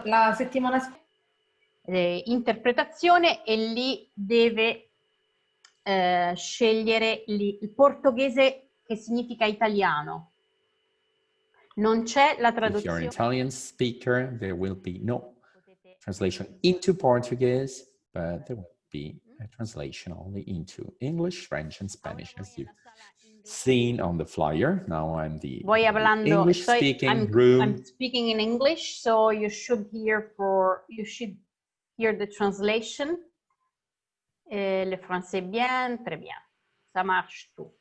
la settimana scorsa. Interpretazione, e lì deve scegliere il portoghese che significa italiano. Non c'è la traduzione. If you're an Italian speaker, there will be no translation into Portuguese, but there will be a translation only into English, French, and Spanish, as you've seen on the flyer. Now I'm the English-speaking room. I'm speaking in English, so you should hear the translation. Le français bien, très bien. Ça marche tout.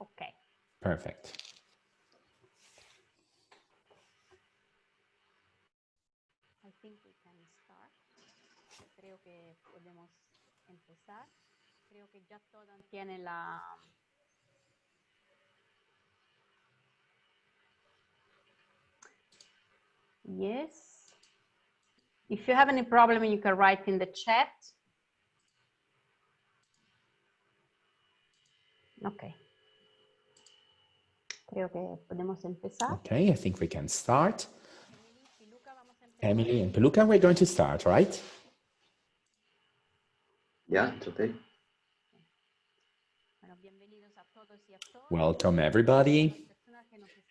Okay. Perfect. I think we can start. Creo que podemos empezar. Creo que ya toda tiene la... Yes. If you have any problem, you can write in the chat. Okay. Creo que podemos empezar. Okay, I think we can start. Emily and Peluca, we're going to start, right? Yeah, it's okay. Welcome, everybody.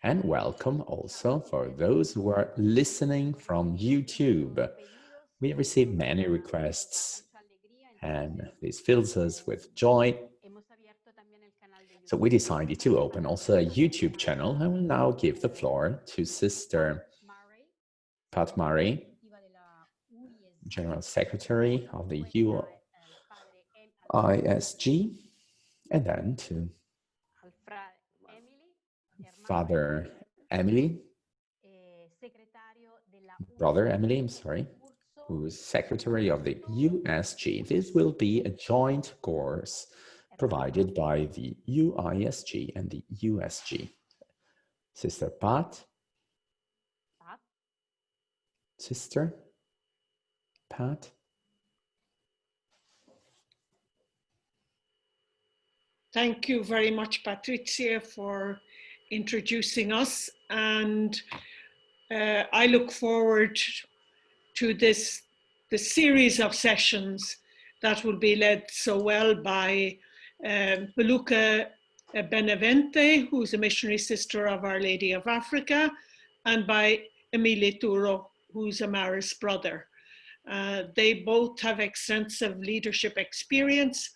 And welcome also for those who are listening from YouTube. We received many requests, and this fills us with joy. So we decided to open also a YouTube channel. I will now give the floor to Sister Pat Murray, General Secretary of the UISG, and then to Father Emily, Brother Emily, I'm sorry, who is Secretary of the USG. This will be a joint course provided by the UISG and the USG. Sister Pat? Sister Pat? Thank you very much, Patrizia, for introducing us. And I look forward to the series of sessions that will be led so well by Peluca Benavente, who's a missionary sister of Our Lady of Africa, and by Emile Turo, who's a Maris brother. They both have extensive leadership experience,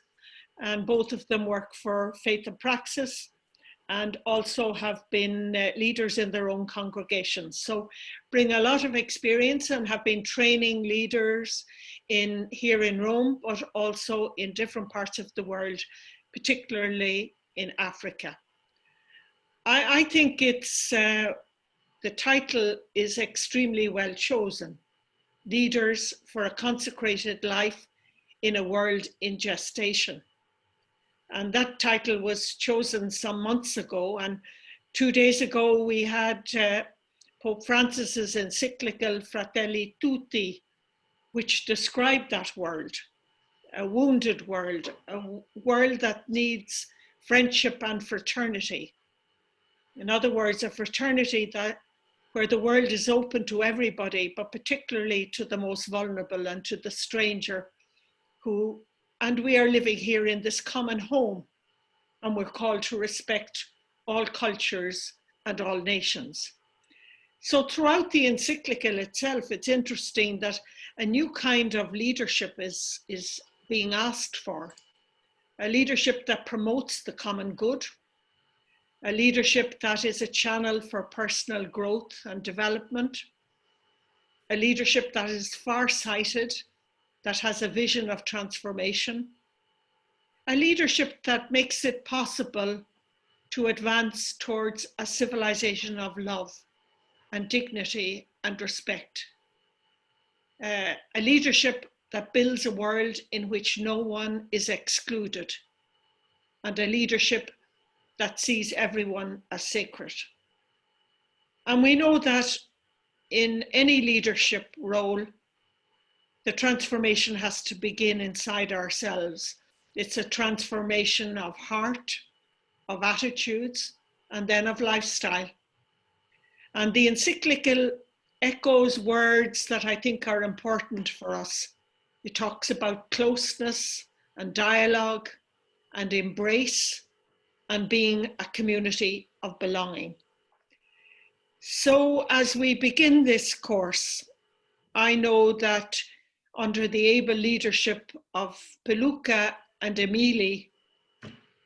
and both of them work for Faith and Praxis, and also have been leaders in their own congregations. So bring a lot of experience and have been training leaders here in Rome, but also in different parts of the world, particularly in Africa. I think it's, the title is extremely well chosen. Leaders for a Consecrated Life in a World in Gestation. And that title was chosen some months ago. And 2 days ago, we had Pope Francis's encyclical Fratelli Tutti, which described that world, a wounded world, a world that needs friendship and fraternity. In other words, a fraternity where the world is open to everybody, but particularly to the most vulnerable and to the stranger and we are living here in this common home, and we're called to respect all cultures and all nations. So throughout the encyclical itself, it's interesting that a new kind of leadership is being asked for. A leadership that promotes the common good, a leadership that is a channel for personal growth and development, a leadership that is far-sighted, that has a vision of transformation, a leadership that makes it possible to advance towards a civilization of love and dignity and respect. A leadership that builds a world in which no one is excluded, and a leadership that sees everyone as sacred. And we know that in any leadership role, the transformation has to begin inside ourselves. It's a transformation of heart, of attitudes, and then of lifestyle. And the encyclical echoes words that I think are important for us. It talks about closeness and dialogue and embrace and being a community of belonging. So as we begin this course, I know that under the able leadership of Peluca and Emily,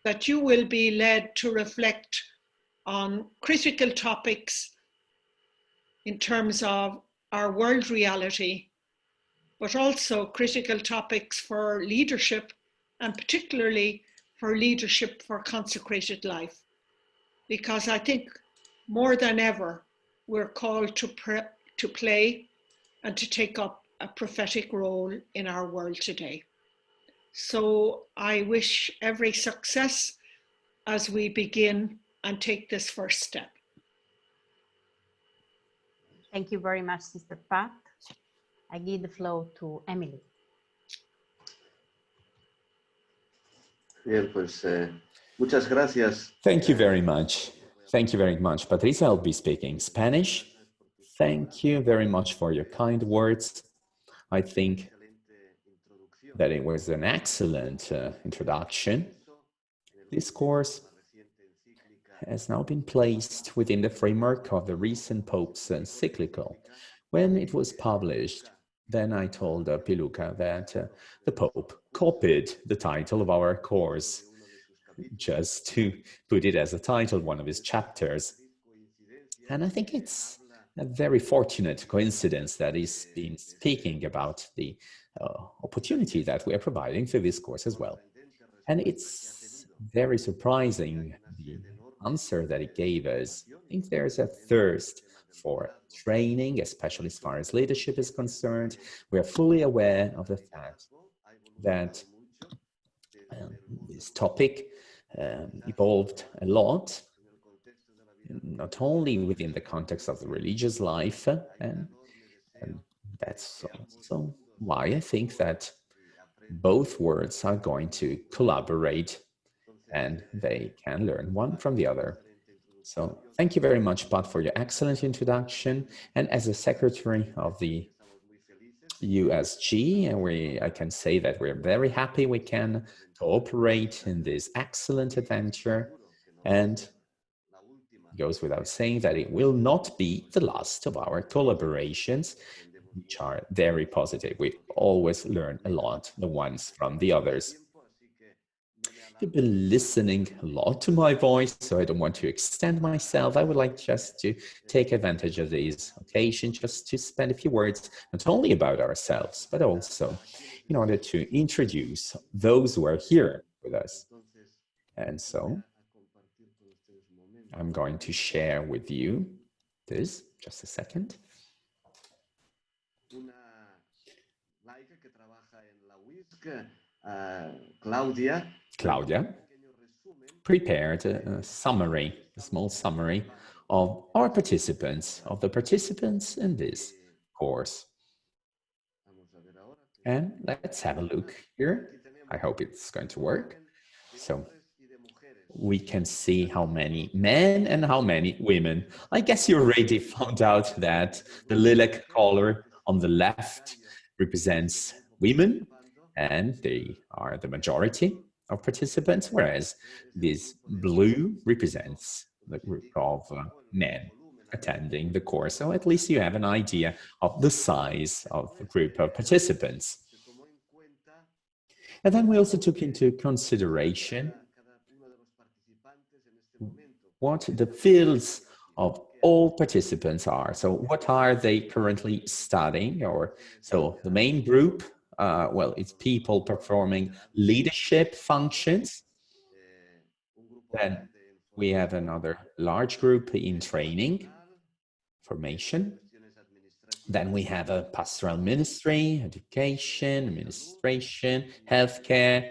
that you will be led to reflect on critical topics in terms of our world reality, but also critical topics for leadership, and particularly for leadership for consecrated life. Because I think more than ever, we're called to play and to take up a prophetic role in our world today. So I wish every success as we begin and take this first step. Thank you very much, Sister Pat. I give the floor to Emily. Bien, pues, muchas gracias. Thank you very much. Thank you very much, Patricia. I'll be speaking Spanish. Thank you very much for your kind words. I think that it was an excellent introduction. This course has now been placed within the framework of the recent Pope's encyclical. When it was published, then I told Piluca that the Pope copied the title of our course, just to put it as a title, one of his chapters. And I think it's a very fortunate coincidence that he's been speaking about the opportunity that we are providing for this course as well. And it's very surprising, the answer that he gave us. I think there's a thirst for training, especially as far as leadership is concerned. We are fully aware of the fact that this topic evolved a lot, not only within the context of the religious life, and that's also why I think that both worlds are going to collaborate and they can learn one from the other. So thank you very much, Pat, for your excellent introduction. And as a secretary of the USG, and I can say that we're very happy we can cooperate in this excellent adventure. And it goes without saying that it will not be the last of our collaborations, which are very positive. We always learn a lot, the ones from the others. You've been listening a lot to my voice, so I don't want to extend myself. I would like just to take advantage of this occasion just to spend a few words, not only about ourselves, but also in order to introduce those who are here with us. And so I'm going to share with you this, just a second. Claudia prepared a summary, a small summary of our participants, of the participants in this course. And let's have a look here. I hope it's going to work. So we can see how many men and how many women. I guess you already found out that the lilac color on the left represents women, and they are the majority of participants, whereas this blue represents the group of men attending the course. So at least you have an idea of the size of the group of participants. And then we also took into consideration what the fields of all participants are. So what are they currently studying? Or so the main group, well, it's people performing leadership functions. Then we have another large group in training, formation. Then we have a pastoral ministry, education, administration, healthcare,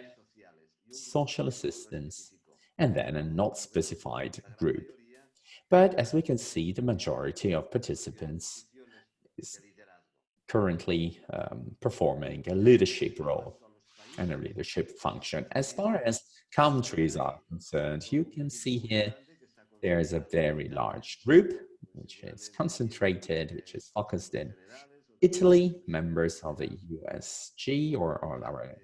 social assistance, and then a not specified group. But as we can see, the majority of participants is currently performing a leadership role and a leadership function. As far as countries are concerned, you can see here there's a very large group, which is concentrated, which is focused in Italy, members of the USG or our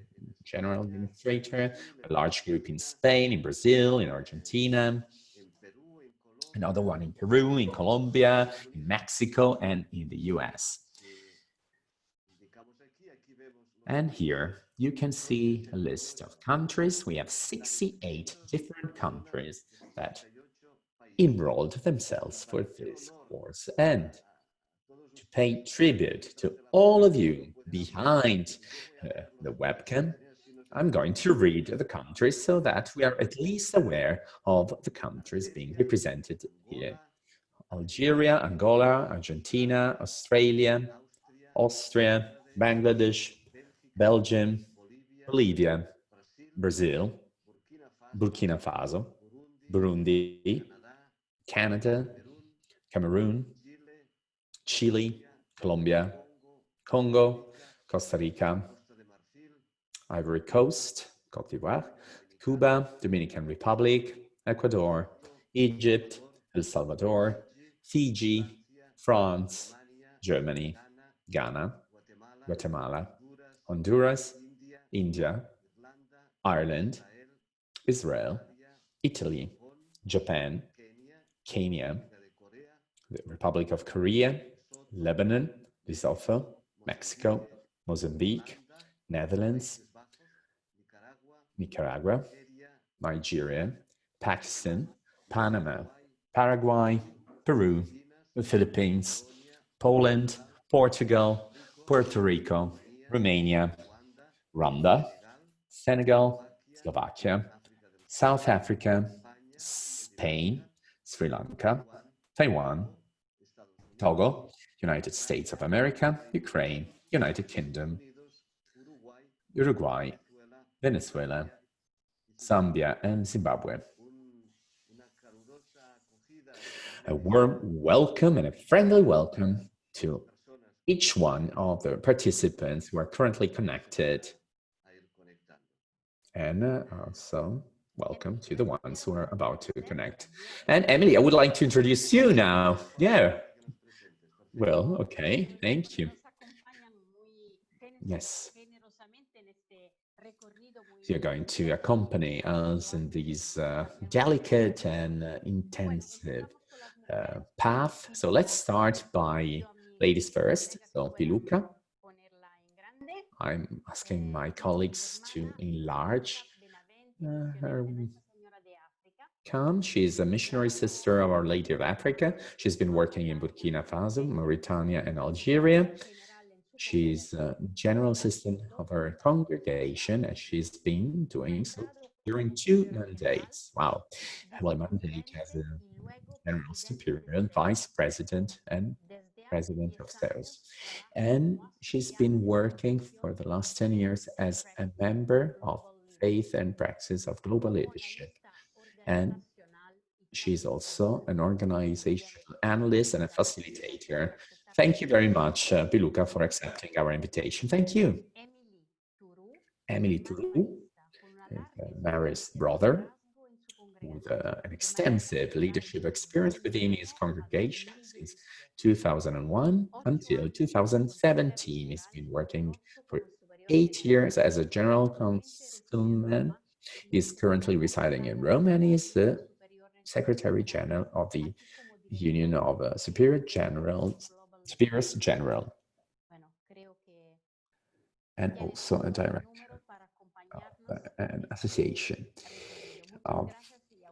general administrator, a large group in Spain, in Brazil, in Argentina, another one in Peru, in Colombia, in Mexico, and in the US. And here you can see a list of countries. We have 68 different countries that enrolled themselves for this course. And to pay tribute to all of you behind the webcam, I'm going to read the countries so that we are at least aware of the countries being represented here. Algeria, Angola, Argentina, Australia, Austria, Bangladesh, Belgium, Bolivia, Brazil, Burkina Faso, Burundi, Canada, Cameroon, Chile, Colombia, Congo, Costa Rica, Ivory Coast, Côte d'Ivoire, Cuba, Dominican Republic, Ecuador, Egypt, El Salvador, Fiji, France, Germany, Ghana, Guatemala, Honduras, India, Ireland, Israel, Italy, Japan, Kenya, the Republic of Korea, Lebanon, Lesotho, Mexico, Mozambique, Netherlands, Nicaragua, Nigeria, Pakistan, Panama, Paraguay, Peru, the Philippines, Poland, Portugal, Puerto Rico, Romania, Rwanda, Senegal, Slovakia, South Africa, Spain, Sri Lanka, Taiwan, Togo, United States of America, Ukraine, United Kingdom, Uruguay, Venezuela, Zambia, and Zimbabwe. A warm welcome and a friendly welcome to each one of the participants who are currently connected. And also welcome to the ones who are about to connect. And Emily, I would like to introduce you now. Yeah. Well, okay, thank you. Yes. You're going to accompany us in this delicate and intensive path. So let's start by ladies first. So Piluca. I'm asking my colleagues to enlarge her cam. She's a missionary sister of Our Lady of Africa. She's been working in Burkina Faso, Mauritania, and Algeria. She's a general assistant of her congregation, and she's been doing so during 2 mandates. Wow. Her mandate as a general superior, vice president, and president of sales. And she's been working for the last 10 years as a member of Faith and Praxis of Global Leadership. And she's also an organizational analyst and a facilitator. Thank you very much, Piluca, for accepting our invitation. Thank you. Emily Tourou is Mary's brother with an extensive leadership experience within his congregation since 2001 until 2017. He's been working for 8 years as a general councilman. He's currently residing in Rome and is the Secretary General of the Union of Superiors General, and also a director of an association of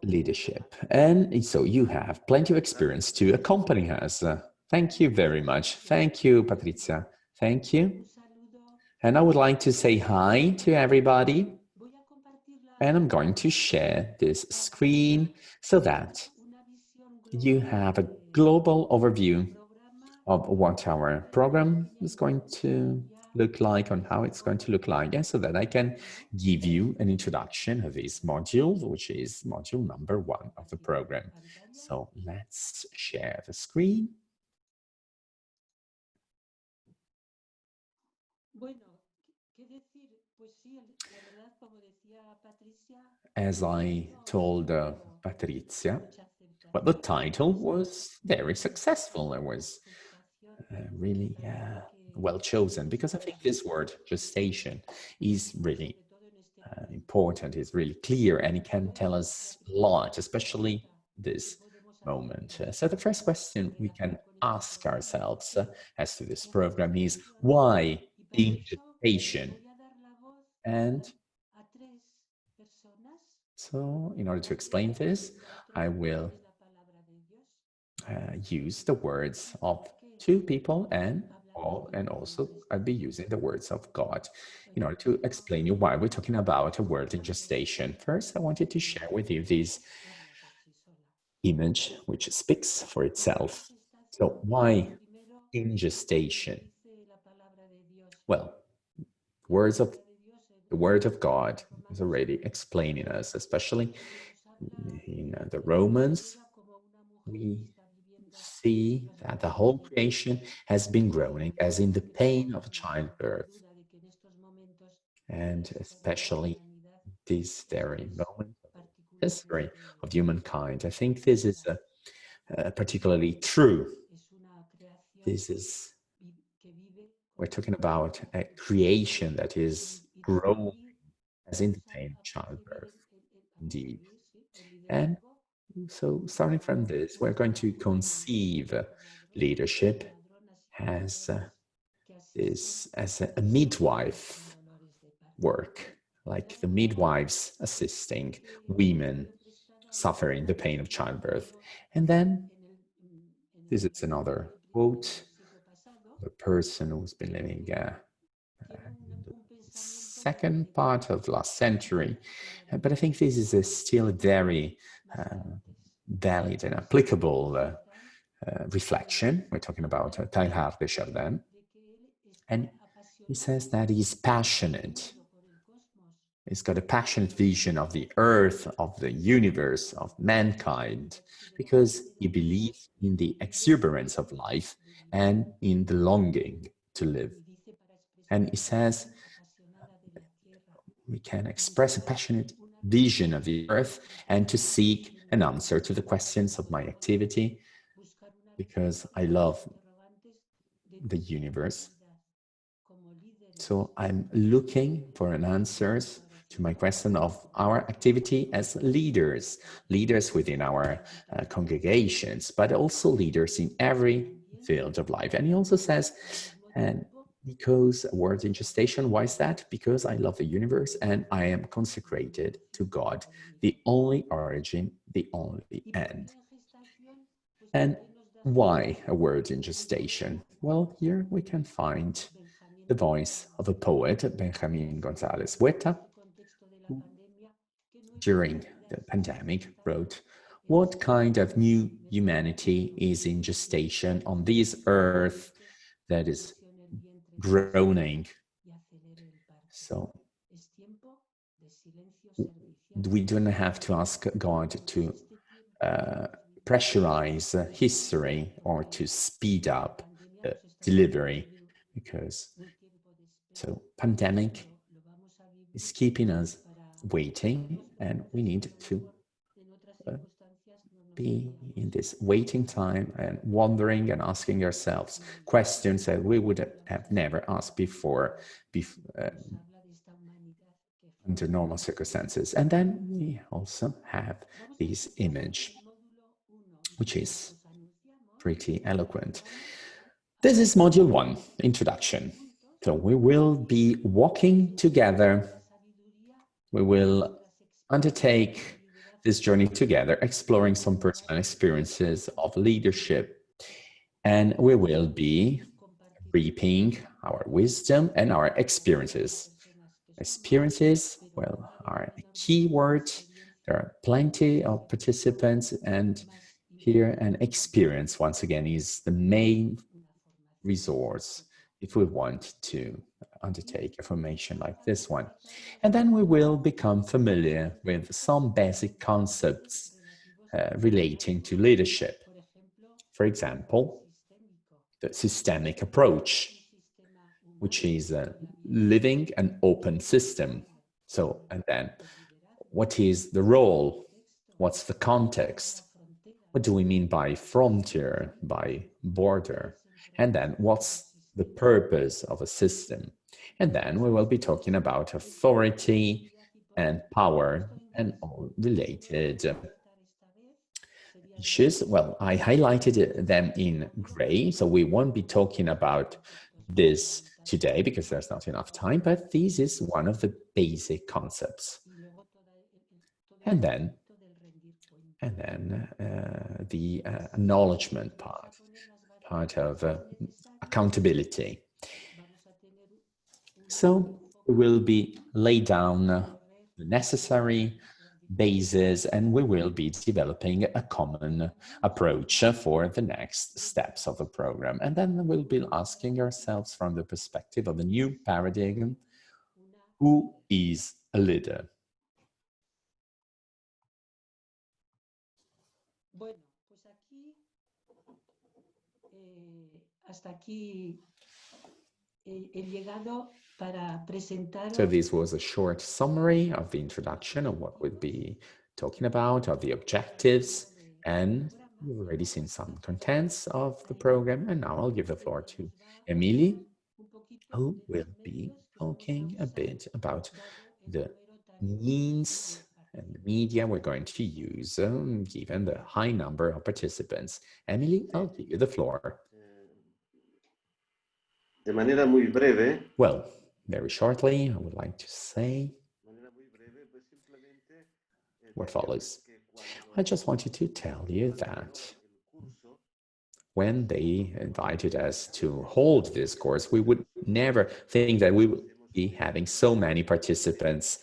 leadership. And so you have plenty of experience to accompany us. Thank you very much. Thank you, Patrizia. Thank you. And I would like to say hi to everybody. And I'm going to share this screen so that you have a global overview of what our program is going to look like, and how it's going to look like, and so that I can give you an introduction of this module, which is module number 1 of the program. So let's share the screen. As I told Patrizia, But the title was very successful. It was really well chosen, because I think this word, gestation, is really important, is really clear, and it can tell us a lot, especially this moment. So the first question we can ask ourselves as to this program is, why in gestation? And so in order to explain this, I will use the words of two people, and also I'll be using the words of God in order to explain you why we're talking about a word in gestation. First, I wanted to share with you this image which speaks for itself. So why in gestation? Well, the word of God is already explaining us, especially in the Romans. We see that the whole creation has been growing as in the pain of childbirth, and especially this very moment of history of humankind. I think this is particularly true. We're talking about a creation that is growing as in the pain of childbirth, indeed. And so starting from this, we're going to conceive leadership as a midwife work, like the midwives assisting women suffering the pain of childbirth. And then this is another quote of a person who's been living in the second part of the last century. But I think this is still a very valid and applicable reflection. We're talking about Teilhard de Chardin. And he says that he's passionate. He's got a passionate vision of the earth, of the universe, of mankind, because he believes in the exuberance of life and in the longing to live. And he says we can express a passionate vision of the earth and to seek an answer to the questions of my activity, because I love the universe. So I'm looking for an answers to my question of our activity as leaders within our congregations, but also leaders in every field of life. And he also says, and because a word in gestation, why is that? Because I love the universe and I am consecrated to God, the only origin, the only end. And why a word in gestation? Well, here we can find the voice of a poet, Benjamin González Huerta, who during the pandemic wrote, "What kind of new humanity is in gestation on this earth that is groaning?" So we don't have to ask God to pressurize history or to speed up delivery, because so pandemic is keeping us waiting, and we need to be in this waiting time and wondering and asking ourselves questions that we would have never asked before under normal circumstances. And then we also have this image, which is pretty eloquent. This is module 1, introduction. So we will be walking together. We will undertake this journey together, exploring some personal experiences of leadership. And we will be reaping our wisdom and our experiences. Experiences, well, are a key word. There are plenty of participants, and here an experience, once again, is the main resource if we want to undertake a formation like this one. And then we will become familiar with some basic concepts relating to leadership. For example, the systemic approach, which is living an open system. So, and then what is the role? What's the context? What do we mean by frontier, by border? And then what's the purpose of a system? And then we will be talking about authority and power and all related issues. Well, I highlighted them in gray, so we won't be talking about this today because there's not enough time, but this is one of the basic concepts. And then the acknowledgement part of accountability. So we will be lay down the necessary basis, and we will be developing a common approach for the next steps of the program. And then we'll be asking ourselves from the perspective of a new paradigm, who is a leader? So this was a short summary of the introduction of what we'll be talking about, of the objectives, and we've already seen some contents of the program. And now I'll give the floor to Emily, who will be talking a bit about the means and the media we're going to use, given the high number of participants. Emily, I'll give you the floor. De manera muy breve. Well, very shortly, I would like to say what follows. I just wanted to tell you that when they invited us to hold this course, we would never think that we would be having so many participants.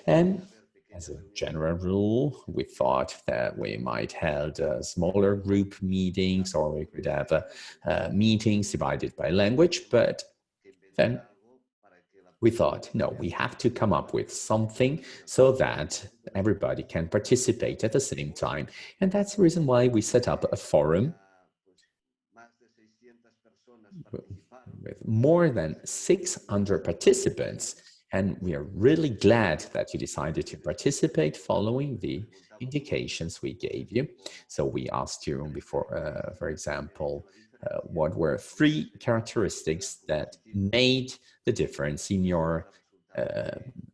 And as a general rule, we thought that we might hold smaller group meetings, or we could have meetings divided by language, but then we thought, no, we have to come up with something so that everybody can participate at the same time. And that's the reason why we set up a forum with more than 600 participants. And we are really glad that you decided to participate following the indications we gave you. So we asked you before, for example, what were 3 characteristics that made the difference in your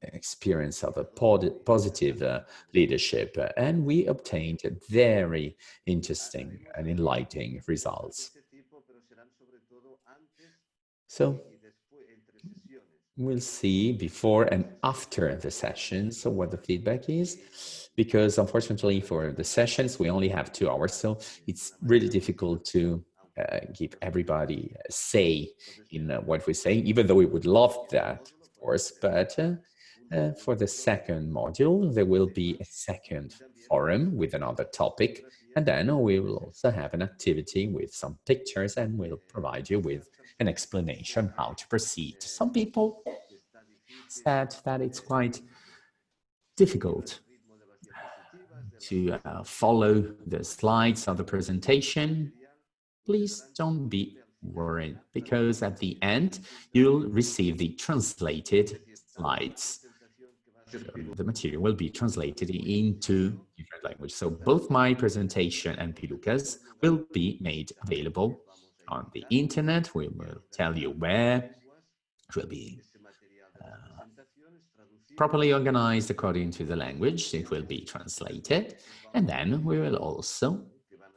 experience of a positive leadership, and we obtained very interesting and enlightening results. So we'll see before and after the sessions what the feedback is, because unfortunately for the sessions we only have 2 hours, so it's really difficult to give everybody a say in what we say, even though we would love that, of course. But for the second module, there will be a second forum with another topic, and then we will also have an activity with some pictures, and we'll provide you with an explanation how to proceed. Some people said that it's quite difficult to follow the slides of the presentation. Please don't be worried, because at the end, you'll receive the translated slides. So the material will be translated into different languages. So both my presentation and Piluca's will be made available on the internet. We will tell you where. It will be properly organized according to the language. It will be translated. And then we will also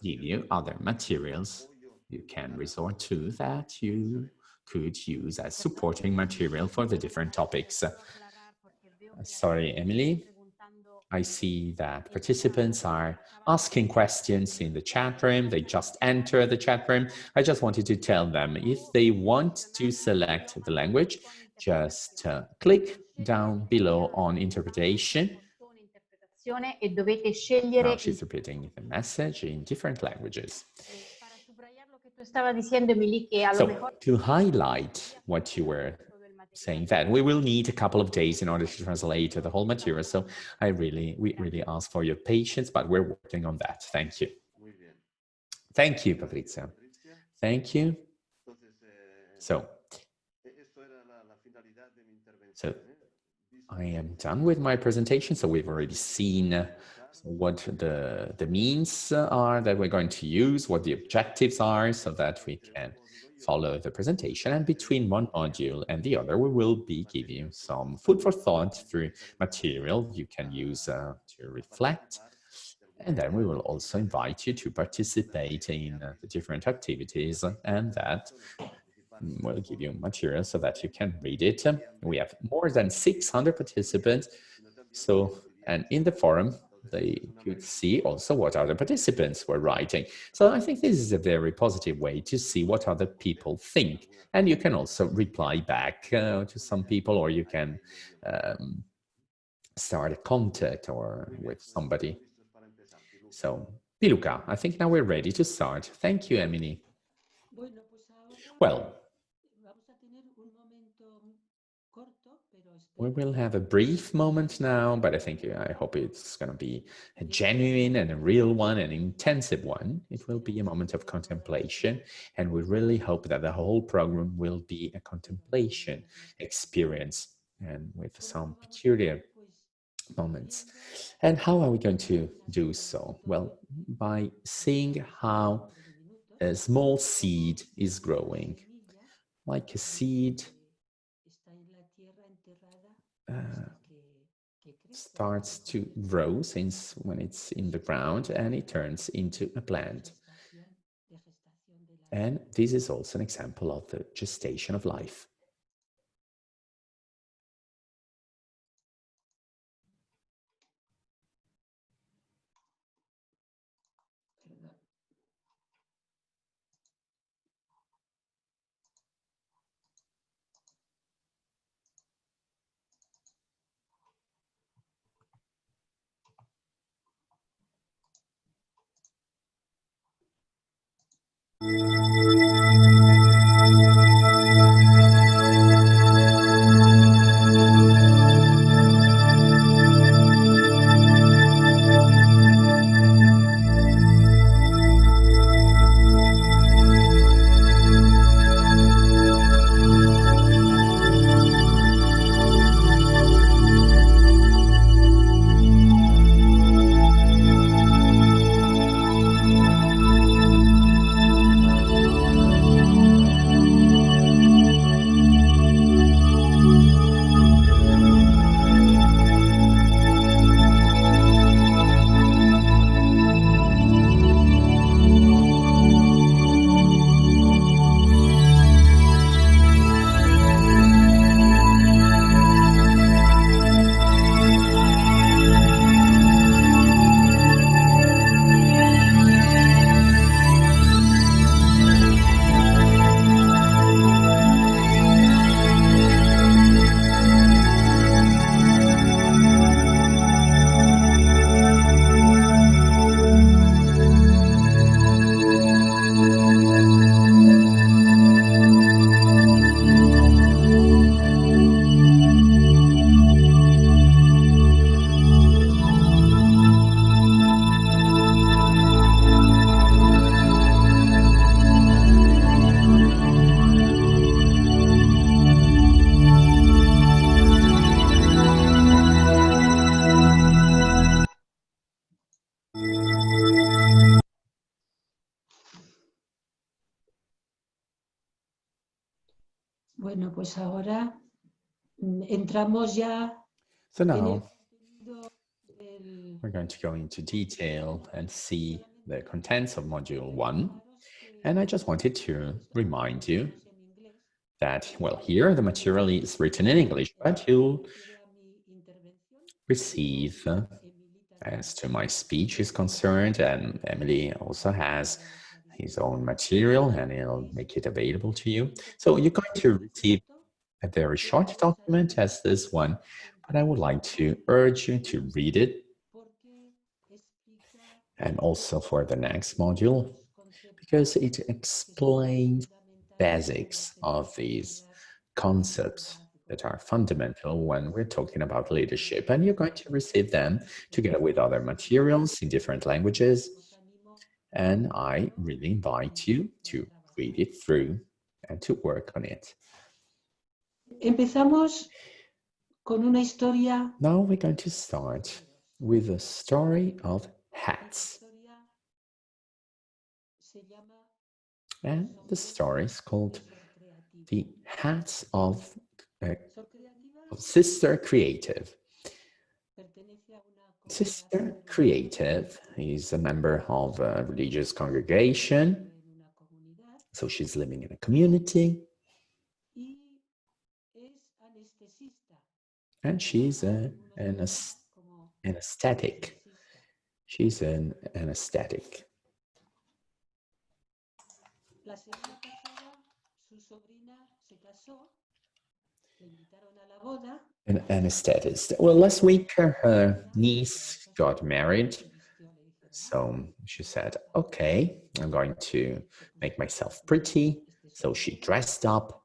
give you other materials you can resort to that you could use as supporting material for the different topics. Sorry, Emily. I see that participants are asking questions in the chat room. They just enter the chat room. I just wanted to tell them, if they want to select the language, just click down below on interpretation. Now she's repeating the message in different languages. So, to highlight what you were saying, that we will need a couple of days in order to translate the whole material. So we really ask for your patience, but we're working on that. Thank you. Thank you, Patrizia. Thank you. So I am done with my presentation. So we've already seen what the means are that we're going to use, what the objectives are, so that we can follow the presentation. And between one module and the other, we will be giving you some food for thought through material you can use to reflect. And then we will also invite you to participate in the different activities, and that will give you material so that you can read it. We have more than 600 participants. So, and in the forum, they could see also what other participants were writing. So I think this is a very positive way to see what other people think. And you can also reply back to some people, or you can start a contact or with somebody. So, Piluca, I think now we're ready to start. Thank you, Emily. Well, we will have a brief moment now, but I hope it's going to be a genuine and a real one, an intensive one. It will be a moment of contemplation, and we really hope that the whole program will be a contemplation experience, and with some peculiar moments. And how are we going to do so? Well, by seeing how a small seed is growing, like a seed starts to grow since when it's in the ground, and it turns into a plant. And this is also an example of the gestation of life. Bueno, pues ahora entramos ya. So now we're going to go into detail and see the contents of Module 1. And I just wanted to remind you that, well, here the material is written in English, but you'll receive, as to my speech is concerned, and Emily also has his own material and he'll make it available to you. So you're going to receive a very short document as this one, but I would like to urge you to read it, and also for the next module, because it explains basics of these concepts that are fundamental when we're talking about leadership. And you're going to receive them together with other materials in different languages. And I really invite you to read it through and to work on it. Empezamos con una historia. Now we're going to start with a story of hats. And the story is called The Hats of Sister Creative. Sister Creative is a member of a religious congregation, so she's living in a community, and she's an aesthetic. She's an aesthetic. An anesthetist. Well, last week her niece got married. So she said, okay, I'm going to make myself pretty. So she dressed up.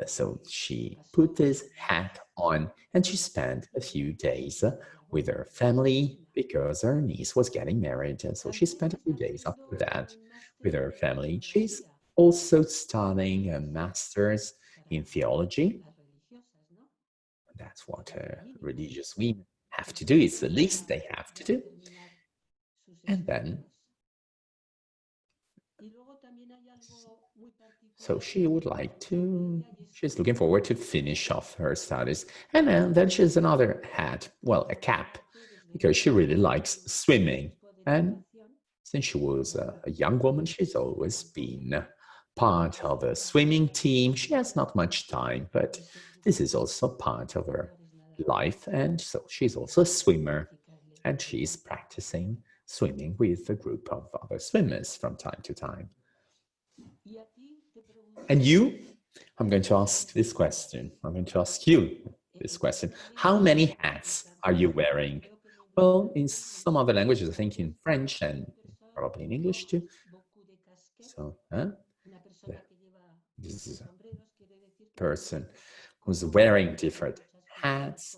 So she put this hat on and she spent a few days with her family because her niece was getting married. And so she spent a few days after that with her family. She's also studying a master's in theology. That's what religious women have to do. It's the least they have to do. And then, so she would like to, she's looking forward to finish off her studies. And then she has another hat, well, a cap, because she really likes swimming. And since she was a young woman, she's always been part of a swimming team. She has not much time, but this is also part of her life. And so she's also a swimmer, and she's practicing swimming with a group of other swimmers from time to time. And you, I'm going to ask this question. I'm going to ask you this question. How many hats are you wearing? Well, in some other languages, I think in French and probably in English too. So, this is a person who's wearing different hats.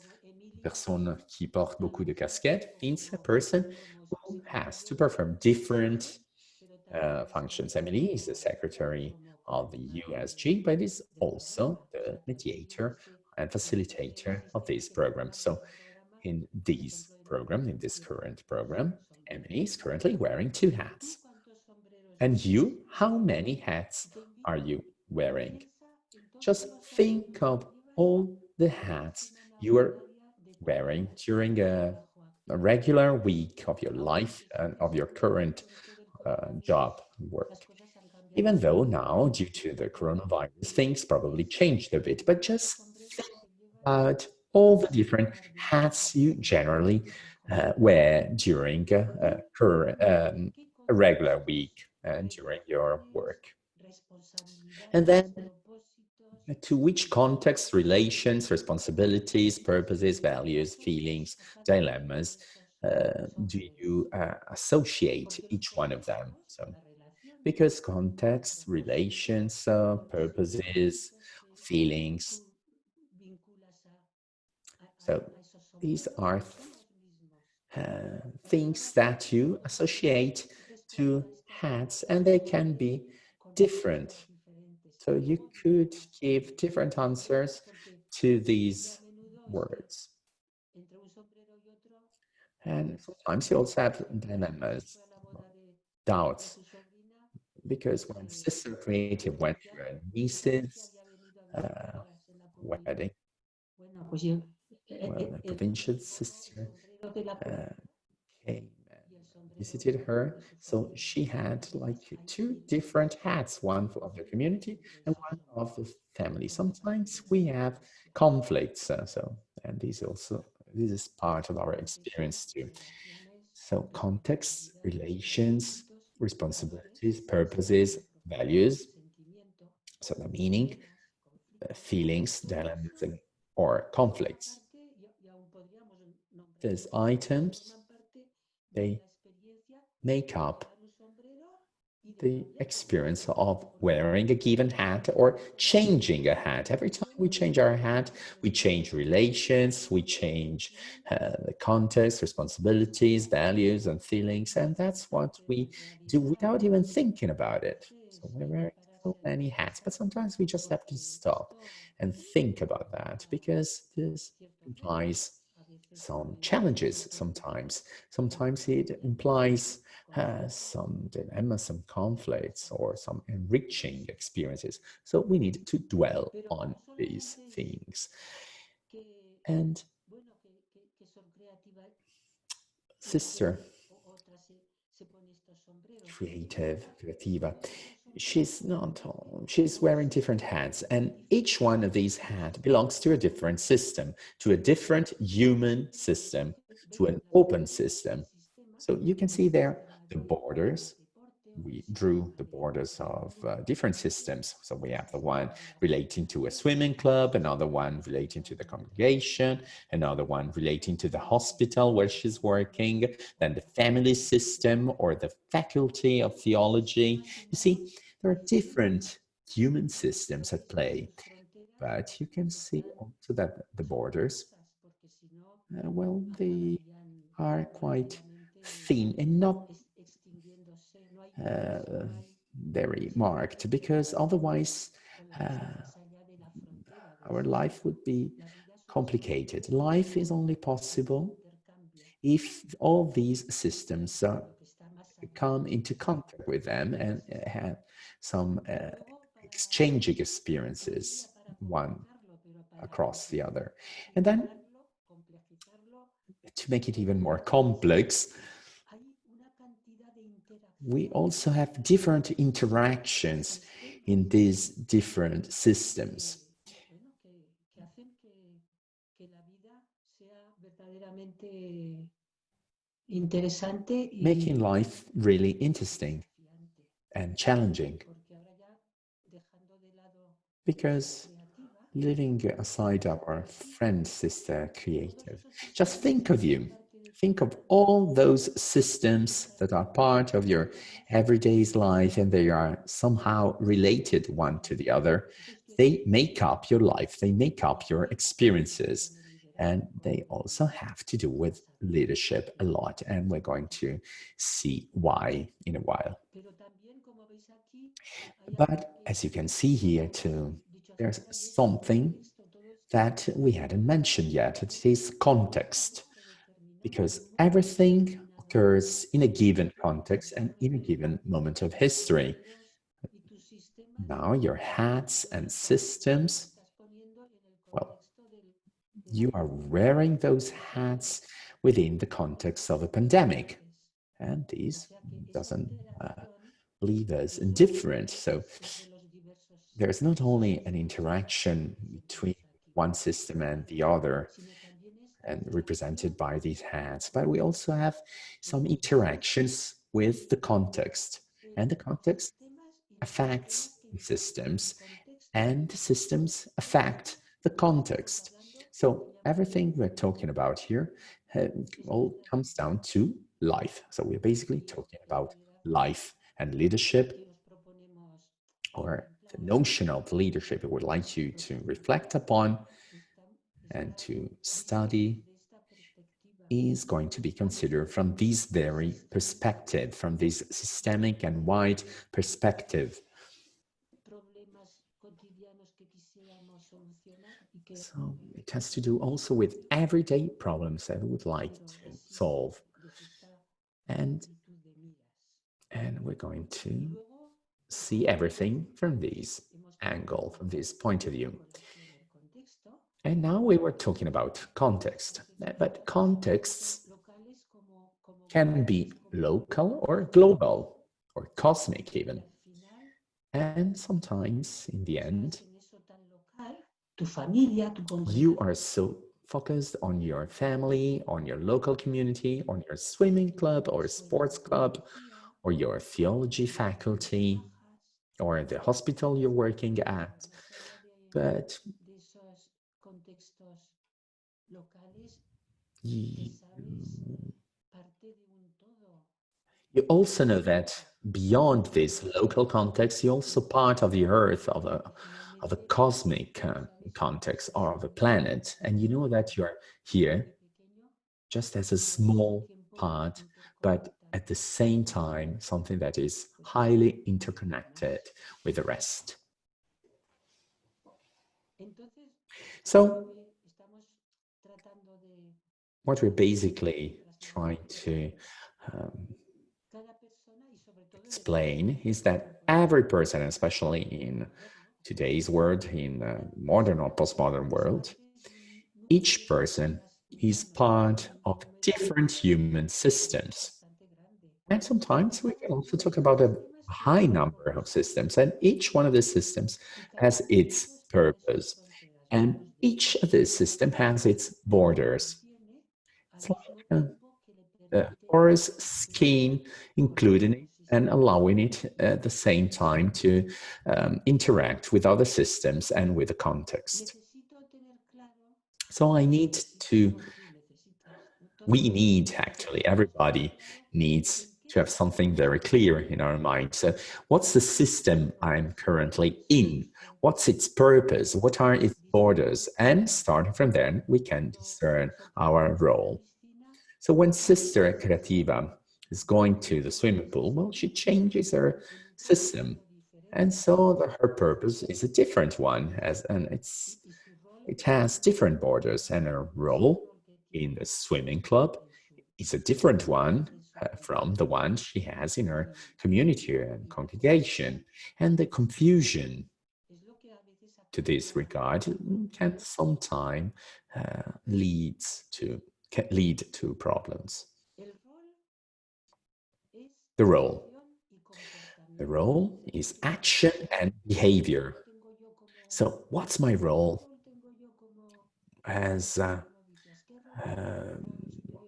Personne qui porte beaucoup de casquettes means a person who has to perform different functions. Emily is the secretary of the USG, but is also the mediator and facilitator of this program. So in this program, in this current program, Emily is currently wearing 2 hats. And you, how many hats are you wearing? Just think of all the hats you are wearing during a regular week of your life and of your current job work. Even though now, due to the coronavirus, things probably changed a bit, but just think about all the different hats you generally wear during a regular week during your work. And then to which context, relations, responsibilities, purposes, values, feelings, dilemmas do you associate each one of them? So, because context, relations, purposes, feelings. So these are things that you associate to hats, and they can be different. So you could give different answers to these words. And sometimes you also have dilemmas, doubts, because when Sister Creative went to her niece's wedding, well, the provincial sister came and visited her. So she had like 2 different hats, one of the community and one of the family. Sometimes we have conflicts, and this is part of our experience too. So context, relations, responsibilities, purposes, values, so the meaning, feelings, dilemmas, or conflicts. These items, they make up the experience of wearing a given hat or changing a hat. Every time we change our hat, we change relations, we change the context, responsibilities, values, and feelings, and that's what we do without even thinking about it. So we're wearing so many hats, but sometimes we just have to stop and think about that, because this implies some challenges sometimes. Sometimes it implies some dilemmas, some conflicts, or some enriching experiences. So we need to dwell on these things. And sister, creativa, she's wearing different hats, and each one of these hats belongs to a different system, to a different human system, to an open system. So you can see there the borders. We drew the borders of different systems. So we have the one relating to a swimming club, another one relating to the congregation, another one relating to the hospital where she's working, then the family system or the faculty of theology. You see, there are different human systems at play, but you can see also that the borders, well, they are quite thin and not very marked, because otherwise our life would be complicated. Life is only possible if all these systems come into contact with them and have some exchanging experiences, one across the other. And then, to make it even more complex, we also have different interactions in these different systems. Making life really interesting and challenging. Because leaving aside our friend, sister, creative, just think of you. Think of all those systems that are part of your everyday life, and they are somehow related one to the other. They make up your life, they make up your experiences, and they also have to do with leadership a lot. And we're going to see why in a while. But as you can see here too, there's something that we hadn't mentioned yet. It is context, because everything occurs in a given context and in a given moment of history. Now your hats and systems, well, you are wearing those hats within the context of a pandemic, and this doesn't leave us indifferent. So there's not only an interaction between one system and the other, and represented by these hats, but we also have some interactions with the context, and the context affects the systems, and the systems affect the context. So everything we're talking about here all comes down to life. So we're basically talking about life and leadership, or the notion of leadership I would like you to reflect upon and to study, is going to be considered from this very perspective, from this systemic and wide perspective. So it has to do also with everyday problems that we would like to solve. And we're going to see everything from this angle, from this point of view. And now we were talking about context, but contexts can be local or global or cosmic even. And sometimes in the end, you are so focused on your family, on your local community, on your swimming club or sports club, or your theology faculty, or the hospital you're working at. But you also know that beyond this local context, you're also part of the earth, of a cosmic context, or of a planet. And you know that you're here just as a small part, but at the same time, something that is highly interconnected with the rest. So what we're basically trying to explain is that every person, especially in today's world, in the modern or postmodern world, each person is part of different human systems. And sometimes we can also talk about a high number of systems, and each one of the systems has its purpose. And each of these systems has its borders. It's like a porous skin, including it and allowing it at the same time to interact with other systems and with the context. So we need, actually, everybody needs to have something very clear in our mind. So what's the system I'm currently in? What's its purpose? What are its borders? And starting from there, we can discern our role. So when Sister Creativa is going to the swimming pool, well, she changes her system. And so her purpose is a different one, and it has different borders, and her role in the swimming club is a different one from the one she has in her community and congregation. And the confusion to this regard can sometimes lead to problems. The role is action and behavior. So what's my role as a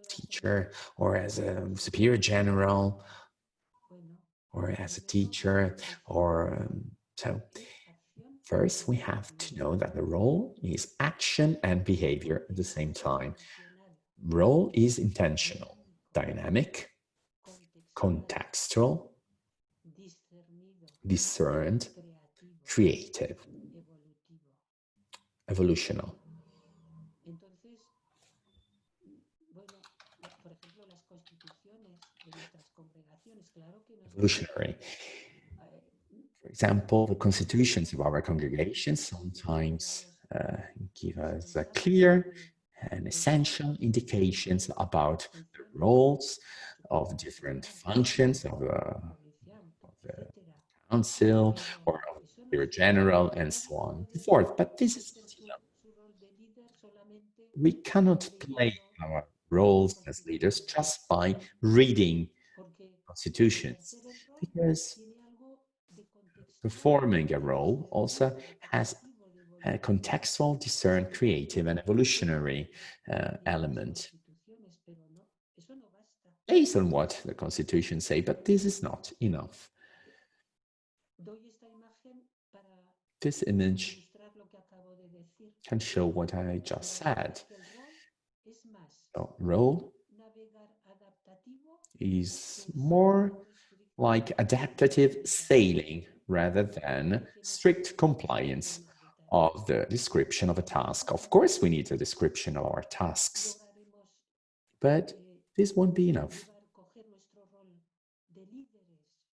teacher, or as a superior general, or as a teacher, or so first we have to know that the role is action and behavior at the same time. Role is intentional, dynamic, contextual, discerned, creative, evolutional. Evolutionary. For example, the constitutions of our congregations sometimes give us clear and essential indications about the roles of different functions of the council or of the general and so on and so forth. But this is not enough. We cannot play our roles as leaders just by reading constitutions, because performing a role also has a contextual, discerned, creative, and evolutionary element based on what the constitution say, but this is not enough. This image can show what I just said. So, role is more like adaptative sailing rather than strict compliance of the description of a task. Of course, we need a description of our tasks, but this won't be enough.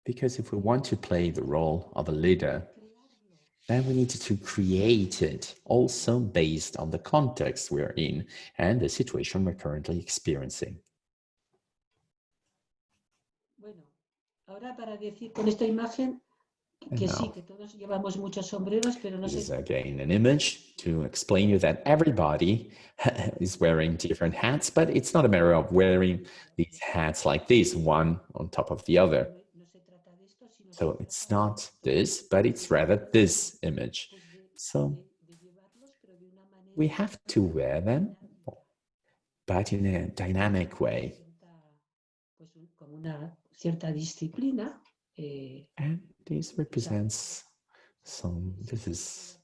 Because if we want to play the role of a leader, then we need to create it also based on the context we're in and the situation we're currently experiencing. This is again an image to explain you that everybody is wearing different hats, but it's not a matter of wearing these hats like this, one on top of the other. So it's not this, but it's rather this image. So we have to wear them, but in a dynamic way. And this represents this is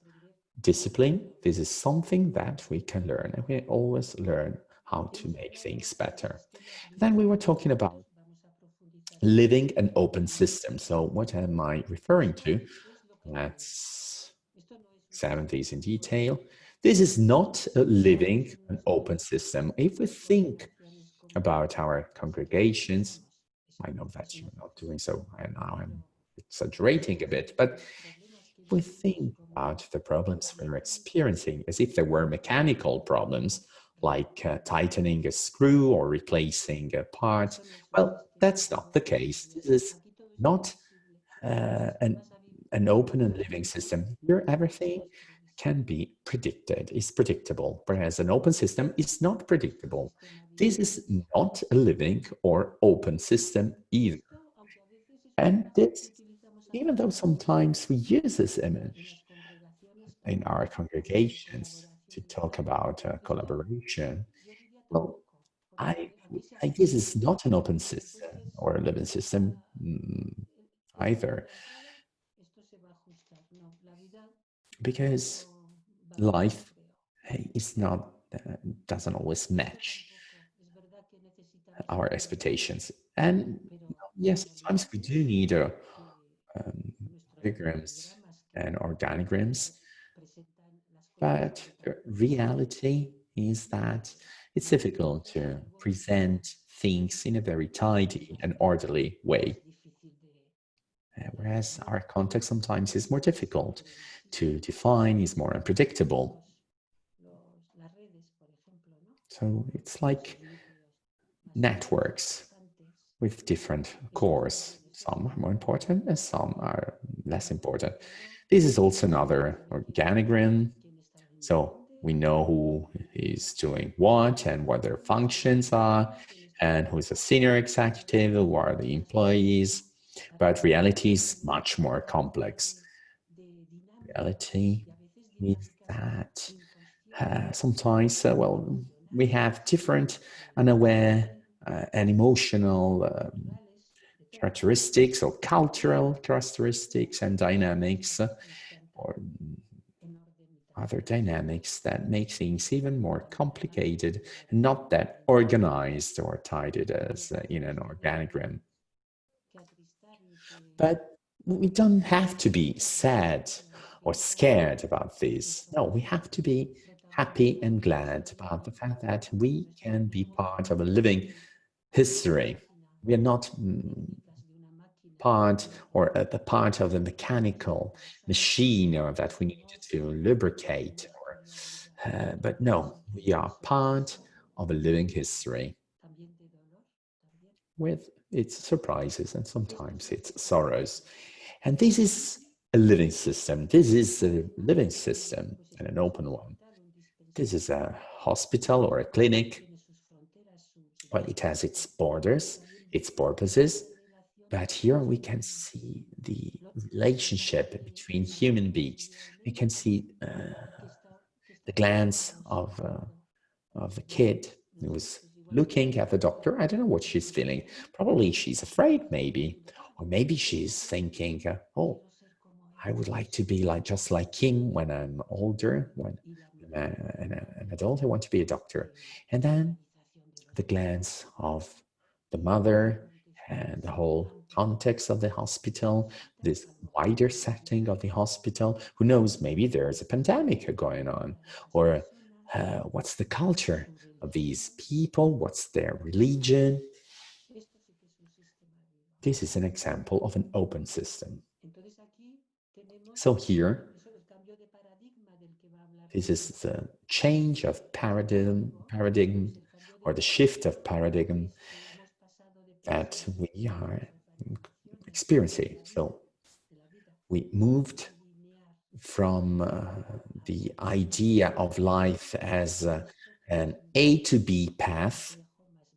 discipline. This is something that we can learn, and we always learn how to make things better. Then we were talking about living an open system. So what am I referring to? Let's examine these in detail. This is not living an open system. If we think about our congregations, I know that you're not doing so, and now I'm exaggerating a bit, but if we think about the problems we're experiencing as if they were mechanical problems, like tightening a screw or replacing a part. Well, that's not the case. This is not an open and living system. Here, everything can be predicted, is predictable, whereas an open system is not predictable. This is not a living or open system either. And this, even though sometimes we use this image in our congregations to talk about collaboration, well, I this is not an open system or a living system either, because life is not doesn't always match our expectations. And yes, sometimes we do need diagrams and organograms, but the reality is that it's difficult to present things in a very tidy and orderly way. Whereas our context sometimes is more difficult to define, is more unpredictable. So it's like networks with different cores. Some are more important and some are less important. This is also another organogram. So we know who is doing what and what their functions are, and who's a senior executive, who are the employees. But reality is much more complex. Reality is that sometimes, well, we have different unaware and emotional characteristics or cultural characteristics and dynamics or other dynamics that make things even more complicated and not that organized or tidied as in an organogram. But we don't have to be sad or scared about this. No, we have to be happy and glad about the fact that we can be part of a living history. We are not part or the part of the mechanical machine or that we need to lubricate. But no, we are part of a living history with its surprises and sometimes its sorrows. And this is a living system. This is a living system and an open one. This is a hospital or a clinic. Well, it has its borders, its purposes, but here we can see the relationship between human beings. We can see the glance of the kid who was looking at the doctor. I don't know what she's feeling. Probably she's afraid, maybe. Or maybe she's thinking, oh, I would like to be just like him when I'm older, when I'm an adult. I want to be a doctor. And then the glance of the mother and the whole context of the hospital, this wider setting of the hospital. Who knows, maybe there's a pandemic going on, or what's the culture of these people, what's their religion. This is an example of an open system. So here, this is the change of paradigm, or the shift of paradigm that we are experiencing. So we moved from the idea of life as an A to B path,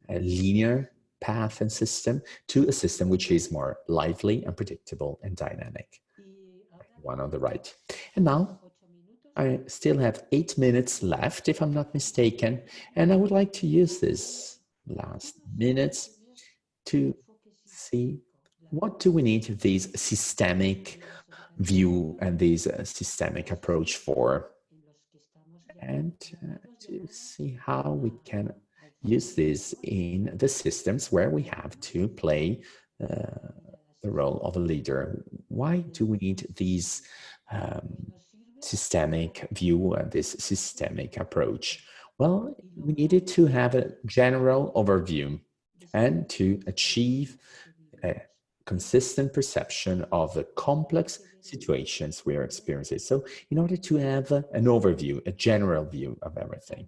a linear path and system, to a system which is more lively and predictable and dynamic. One on the right. And now I still have 8 minutes left, if I'm not mistaken, and I would like to use this last minutes to see what do we need this systemic view and this systemic approach for, and to see how we can use this in the systems where we have to play the role of a leader. Why do we need these systemic view and this systemic approach? Well, we needed to have a general overview and to achieve a consistent perception of the complex situations we are experiencing. So in order to have an overview, a general view of everything.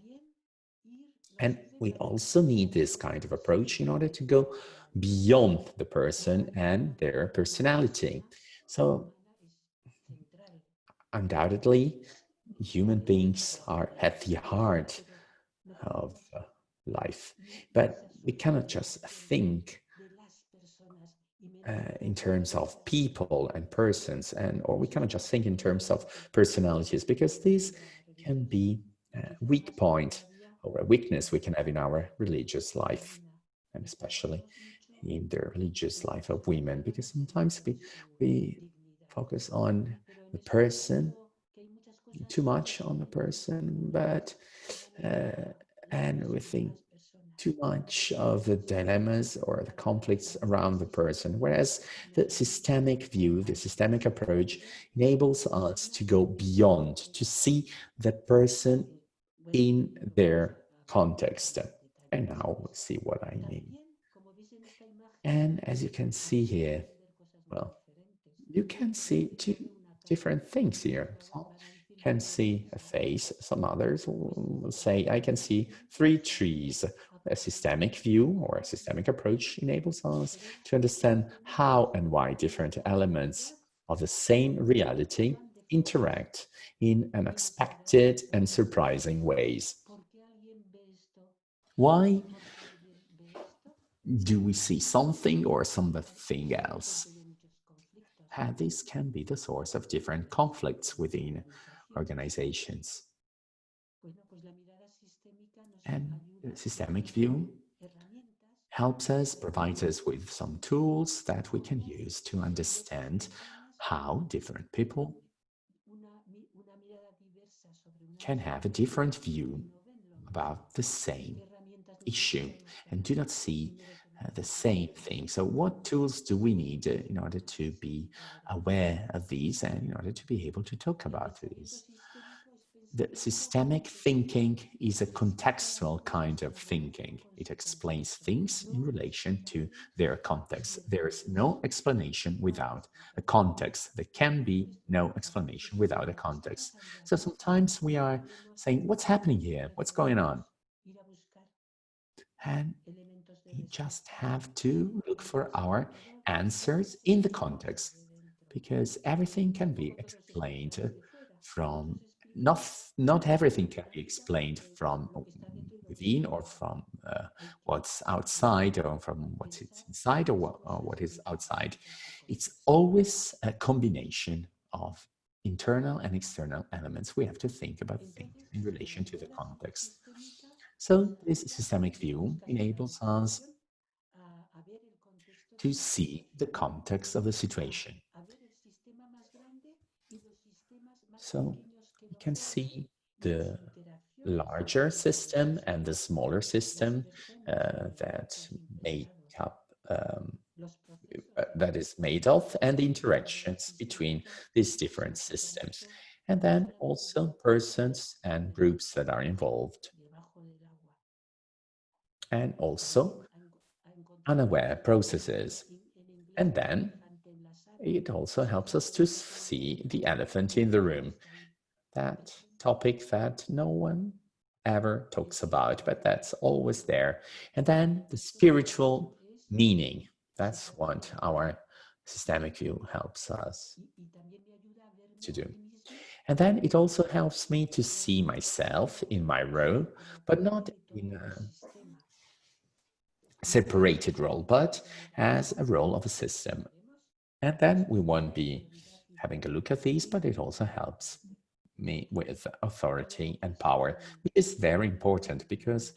And we also need this kind of approach in order to go beyond the person and their personality. So undoubtedly, human beings are at the heart of life, but we cannot just think in terms of people and persons, or we cannot just think in terms of personalities, because this can be a weak point or a weakness we can have in our religious life, and especially in the religious life of women, because sometimes we focus on the person, too much on the person, but and we think too much of the dilemmas or the conflicts around the person, whereas the systemic view, the systemic approach enables us to go beyond, to see the person in their context. And now we'll see what I mean. And as you can see here, well, you can see two different things here. Some can see a face, some others will say, I can see 3 trees. A systemic view or a systemic approach enables us to understand how and why different elements of the same reality interact in unexpected and surprising ways. Why do we see something or something else? And this can be the source of different conflicts within organizations. And the systemic view helps us, provides us with some tools that we can use to understand how different people can have a different view about the same issue and do not see the same thing. So what tools do we need in order to be aware of these and in order to be able to talk about these? The systemic thinking is a contextual kind of thinking. It explains things in relation to their context. There is no explanation without a context. There can be no explanation without a context. So sometimes we are saying, what's happening here? What's going on? And we just have to look for our answers in the context, because everything can be explained from, not everything can be explained from within or from what's outside or from what's inside or what is outside. It's always a combination of internal and external elements. We have to think about things in relation to the context. So this systemic view enables us to see the context of the situation. So you can see the larger system and the smaller system that is made of, and the interactions between these different systems. And then also persons and groups that are involved. And also unaware processes. And then it also helps us to see the elephant in the room, that topic that no one ever talks about, but that's always there. And then the spiritual meaning. That's what our systemic view helps us to do. And then it also helps me to see myself in my role, but not in a separated role, but as a role of a system. And then we won't be having a look at these, but it also helps me with authority and power, which is very important because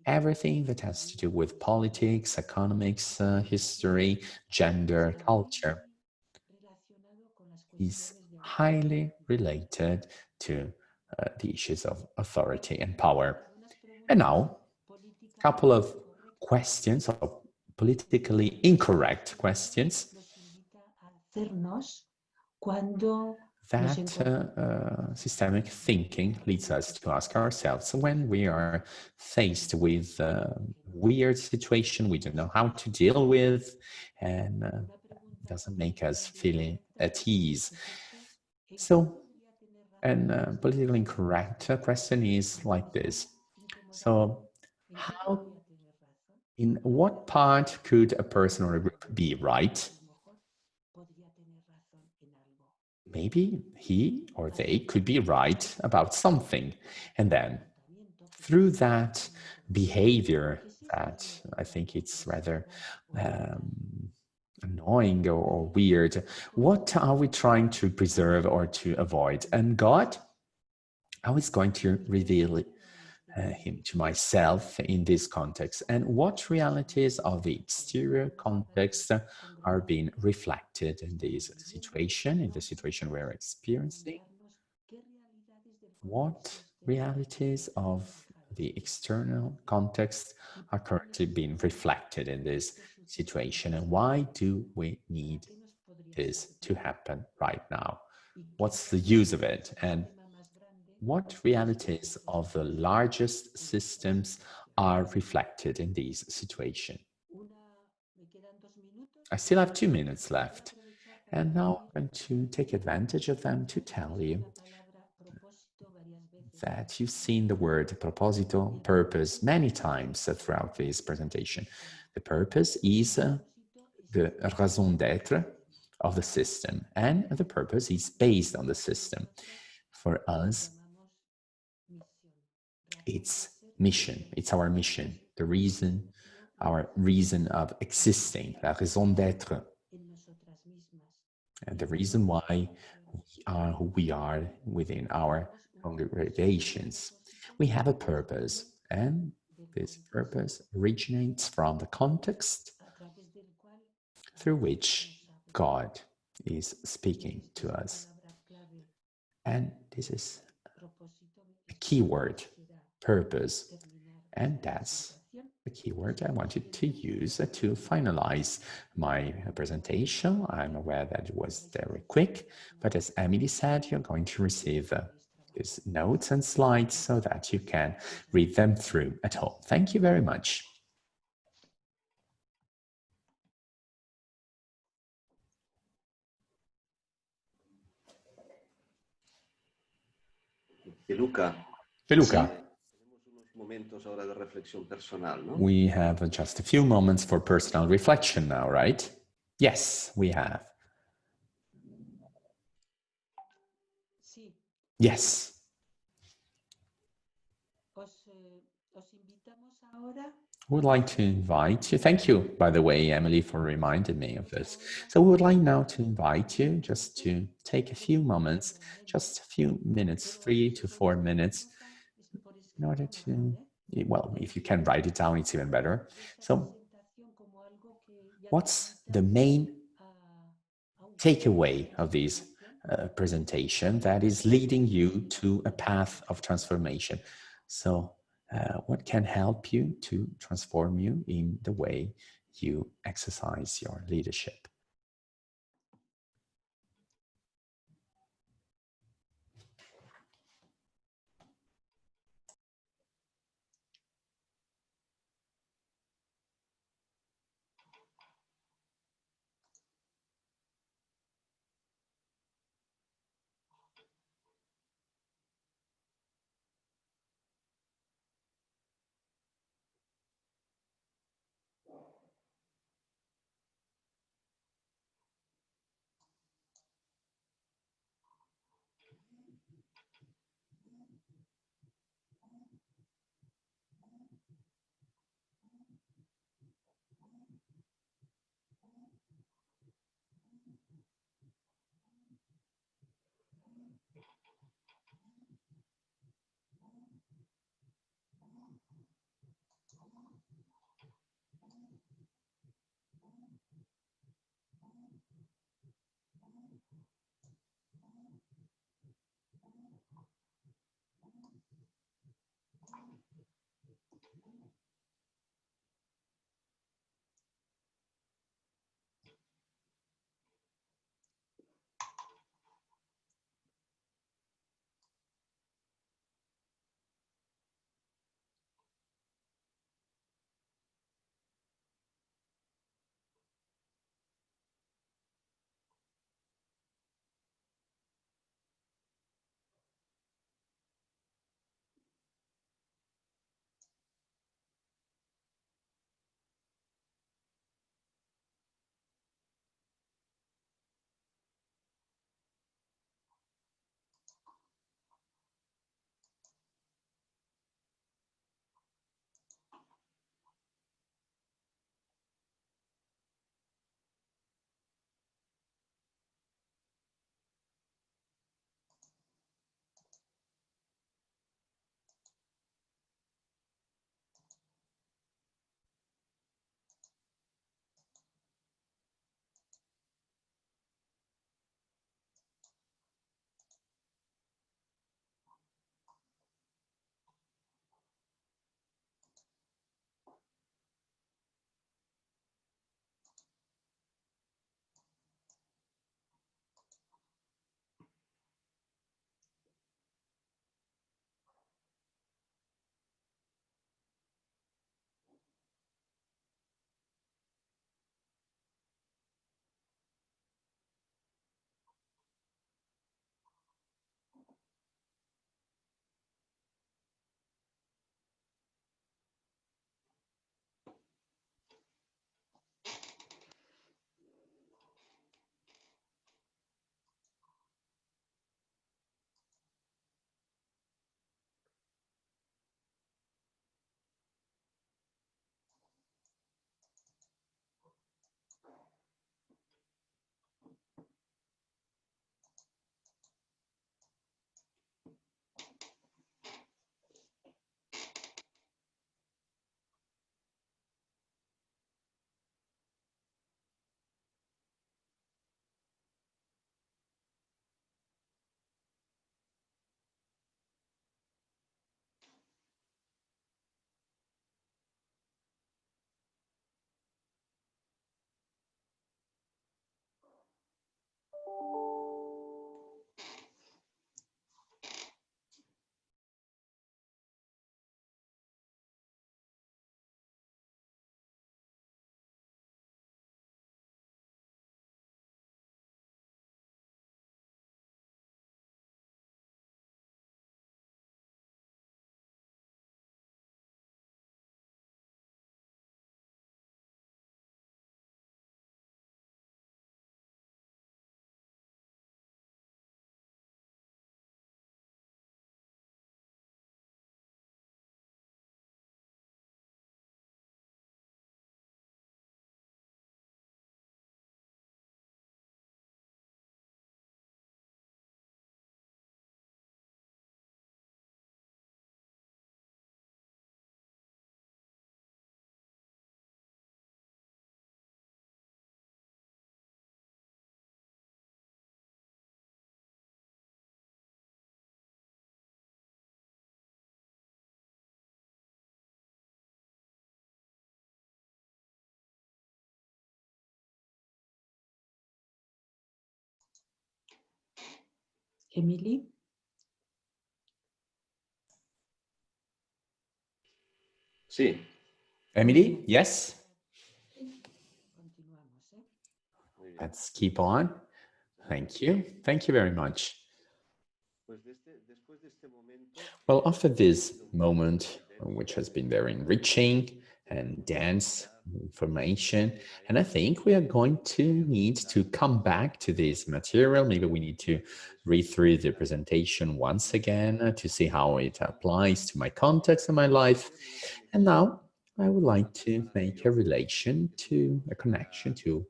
everything that has to do with politics, economics, history, gender, culture is highly related to the issues of authority and power. And now, a couple of questions, or politically incorrect questions that systemic thinking leads us to ask ourselves when we are faced with a weird situation we don't know how to deal with, and doesn't make us feel at ease. So, and politically incorrect question is like this. So, How, in what part could a person or a group be right? Maybe he or they could be right about something. And then through that behavior that I think it's rather annoying or weird, what are we trying to preserve or to avoid? And God, how is going to reveal him to myself in this context, and what realities of the exterior context are being reflected in this situation, in the situation we're experiencing? What realities of the external context are currently being reflected in this situation, and why do we need this to happen right now? What's the use of it? And what realities of the largest systems are reflected in this situation? I still have 2 minutes left, and now I'm going to take advantage of them to tell you that you've seen the word proposito, purpose, many times throughout this presentation. The purpose is the raison d'être of the system, and the purpose is based on the system. For us, it's mission, it's our mission, the reason, our reason of existing, la raison d'être, and the reason why we are who we are within our congregations. We have a purpose, and this purpose originates from the context through which God is speaking to us. And this is a key word, purpose, and that's the keyword I wanted to use to finalize my presentation. I'm aware that it was very quick, but as Emily said, you're going to receive these notes and slides so that you can read them through at home. Thank you very much. Luca. Luca. Momentos ahora de reflexión personal, ¿no? We have just a few moments for personal reflection now, right? Yes, we have. Yes. We would like to invite you. Thank you, by the way, Emily, for reminding me of this. So we would like now to invite you just to take a few moments, just a few minutes, 3 to 4 minutes, in order to, well, if you can write it down, it's even better. So what's the main takeaway of this presentation that is leading you to a path of transformation? So what can help you to transform you in the way you exercise your leadership? Emily. Sí. Emily, yes? Continuamos, ¿eh? Muy bien. Let's keep on. Thank you. Thank you very much. Pues después de este momento, Well, after this moment, which has been very enriching and dense information, and I think we are going to need to come back to this material. Maybe we need to read through the presentation once again to see how it applies to my context and my life. And now I would like to make a relation to a connection to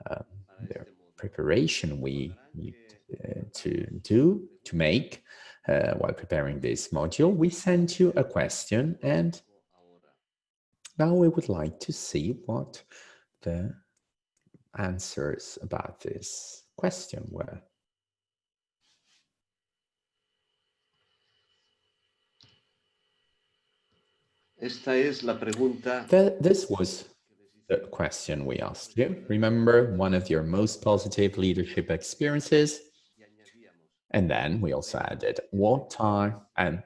the preparation we need to make while preparing this module. We sent you a question, and now we would like to see what the answers about this question were. esta es la pregunta. This was the question we asked you. Remember one of your most positive leadership experiences? And then we also added what are, and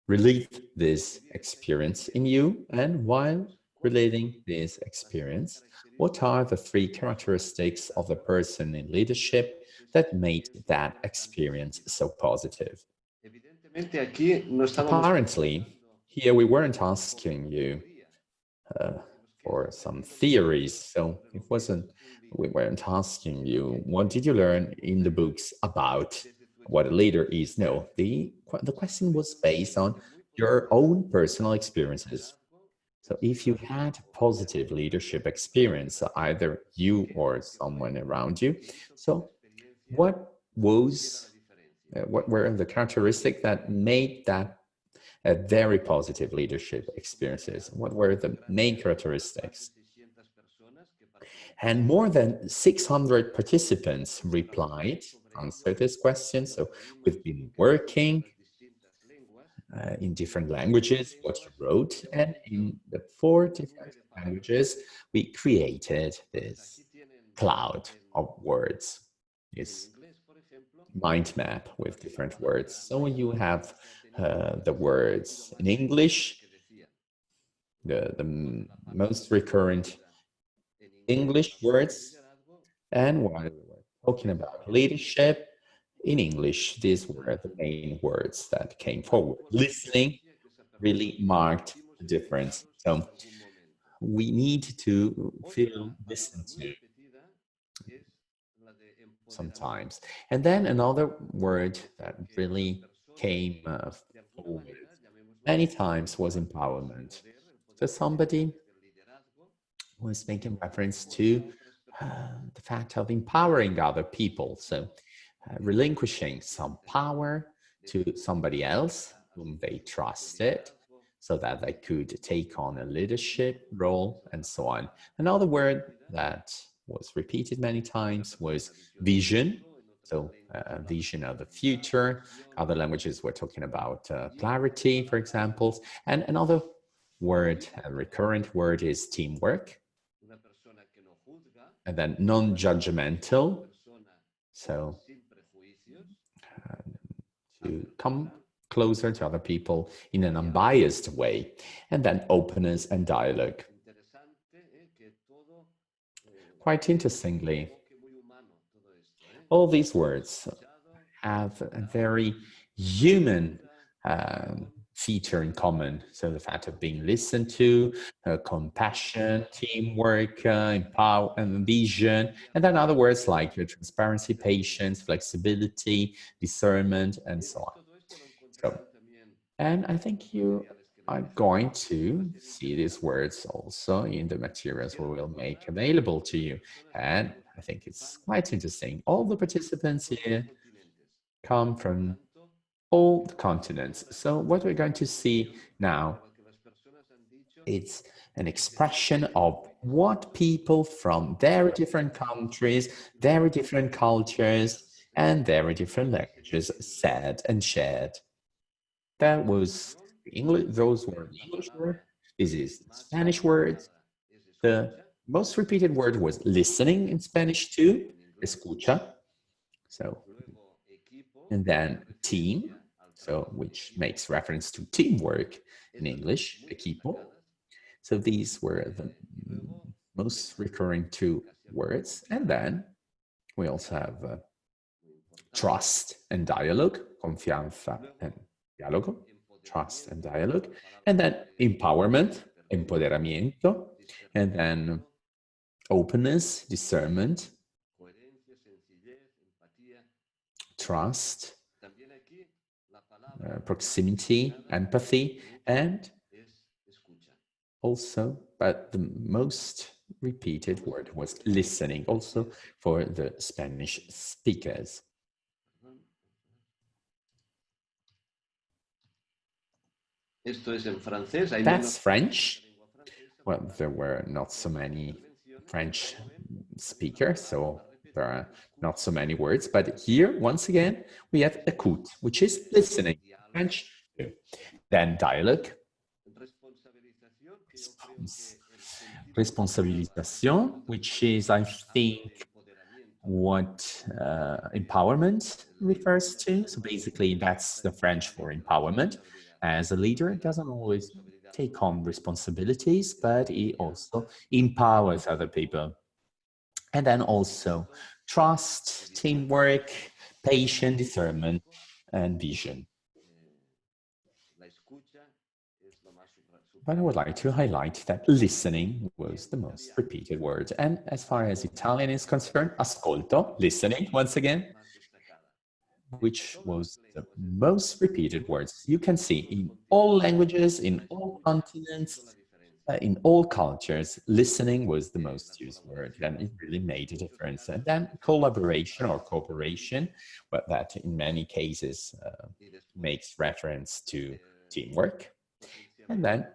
relate this experience in you, and while relating this experience, what are the three characteristics of the person in leadership that made that experience so positive? Apparently, here we weren't asking you for some theories, so we weren't asking you, what did you learn in the books about what a leader is? No, the question was based on your own personal experiences. So if you had positive leadership experience, either you or someone around you, so what were the characteristics that made that a very positive leadership experiences? What were the main characteristics? And more than 600 participants replied, answered this question. So we've been working in different languages, what you wrote, and in the 4 different languages, we created this cloud of words, this mind map with different words. So you have the words in English, the most recurrent English words, and while we were talking about leadership, in English, these were the main words that came forward. Listening really marked the difference. So we need to feel listened to sometimes. And then another word that really came forward many times was empowerment. So somebody was making reference to the fact of empowering other people. So relinquishing some power to somebody else whom they trusted so that they could take on a leadership role and so on. Another word that was repeated many times was vision. So vision of the future. Other languages were talking about clarity, for example. And another word, a recurrent word, is teamwork. And then non-judgmental. So to come closer to other people in an unbiased way. And then openness and dialogue. Quite interestingly, all these words have a very human feature in common. So the fact of being listened to, compassion, teamwork, empower, and vision, and then other words like transparency, patience, flexibility, discernment, and so on. So, and I think you are going to see these words also in the materials we will make available to you. And I think it's quite interesting. All the participants here come from all the continents. So what we're going to see now, it's an expression of what people from very different countries, very different cultures, and very different languages said and shared. That was English, those were the English words. This is the Spanish words. The most repeated word was listening in Spanish too, escucha. So and then team, so which makes reference to teamwork in English, equipo. So these were the most recurring two words. And then we also have trust and dialogue, confianza and diálogo, trust and dialogue, and then empowerment, empoderamiento, and then openness, discernment, trust, proximity, empathy, and also, but the most repeated word was listening, also for the Spanish speakers. That's French. Well, there were not so many French speakers, so there are not so many words. But here, once again, we have écoute, which is listening. French too. Then dialogue. Responsabilisation, which is, I think, what empowerment refers to. So basically, that's the French for empowerment. As a leader, it doesn't always take on responsibilities, but it also empowers other people. And then also trust, teamwork, patience, discernment, and vision. But I would like to highlight that listening was the most repeated word. And as far as Italian is concerned, ascolto, listening, once again, which was the most repeated words. You can see in all languages, in all continents, in all cultures, listening was the most used word, and it really made a difference. And then collaboration or cooperation, but that in many cases makes reference to teamwork. And then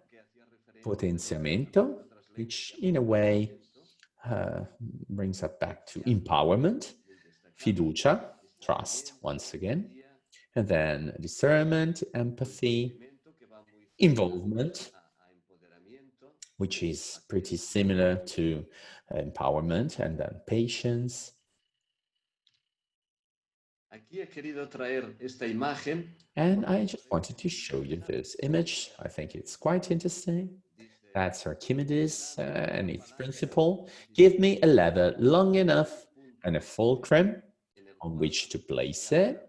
potenziamento, which in a way brings us back to empowerment, fiducia, trust, once again, and then discernment, empathy, involvement, which is pretty similar to empowerment, and then patience. And I just wanted to show you this image. I think it's quite interesting. That's Archimedes and its principle. Give me a lever long enough and a fulcrum on which to place it,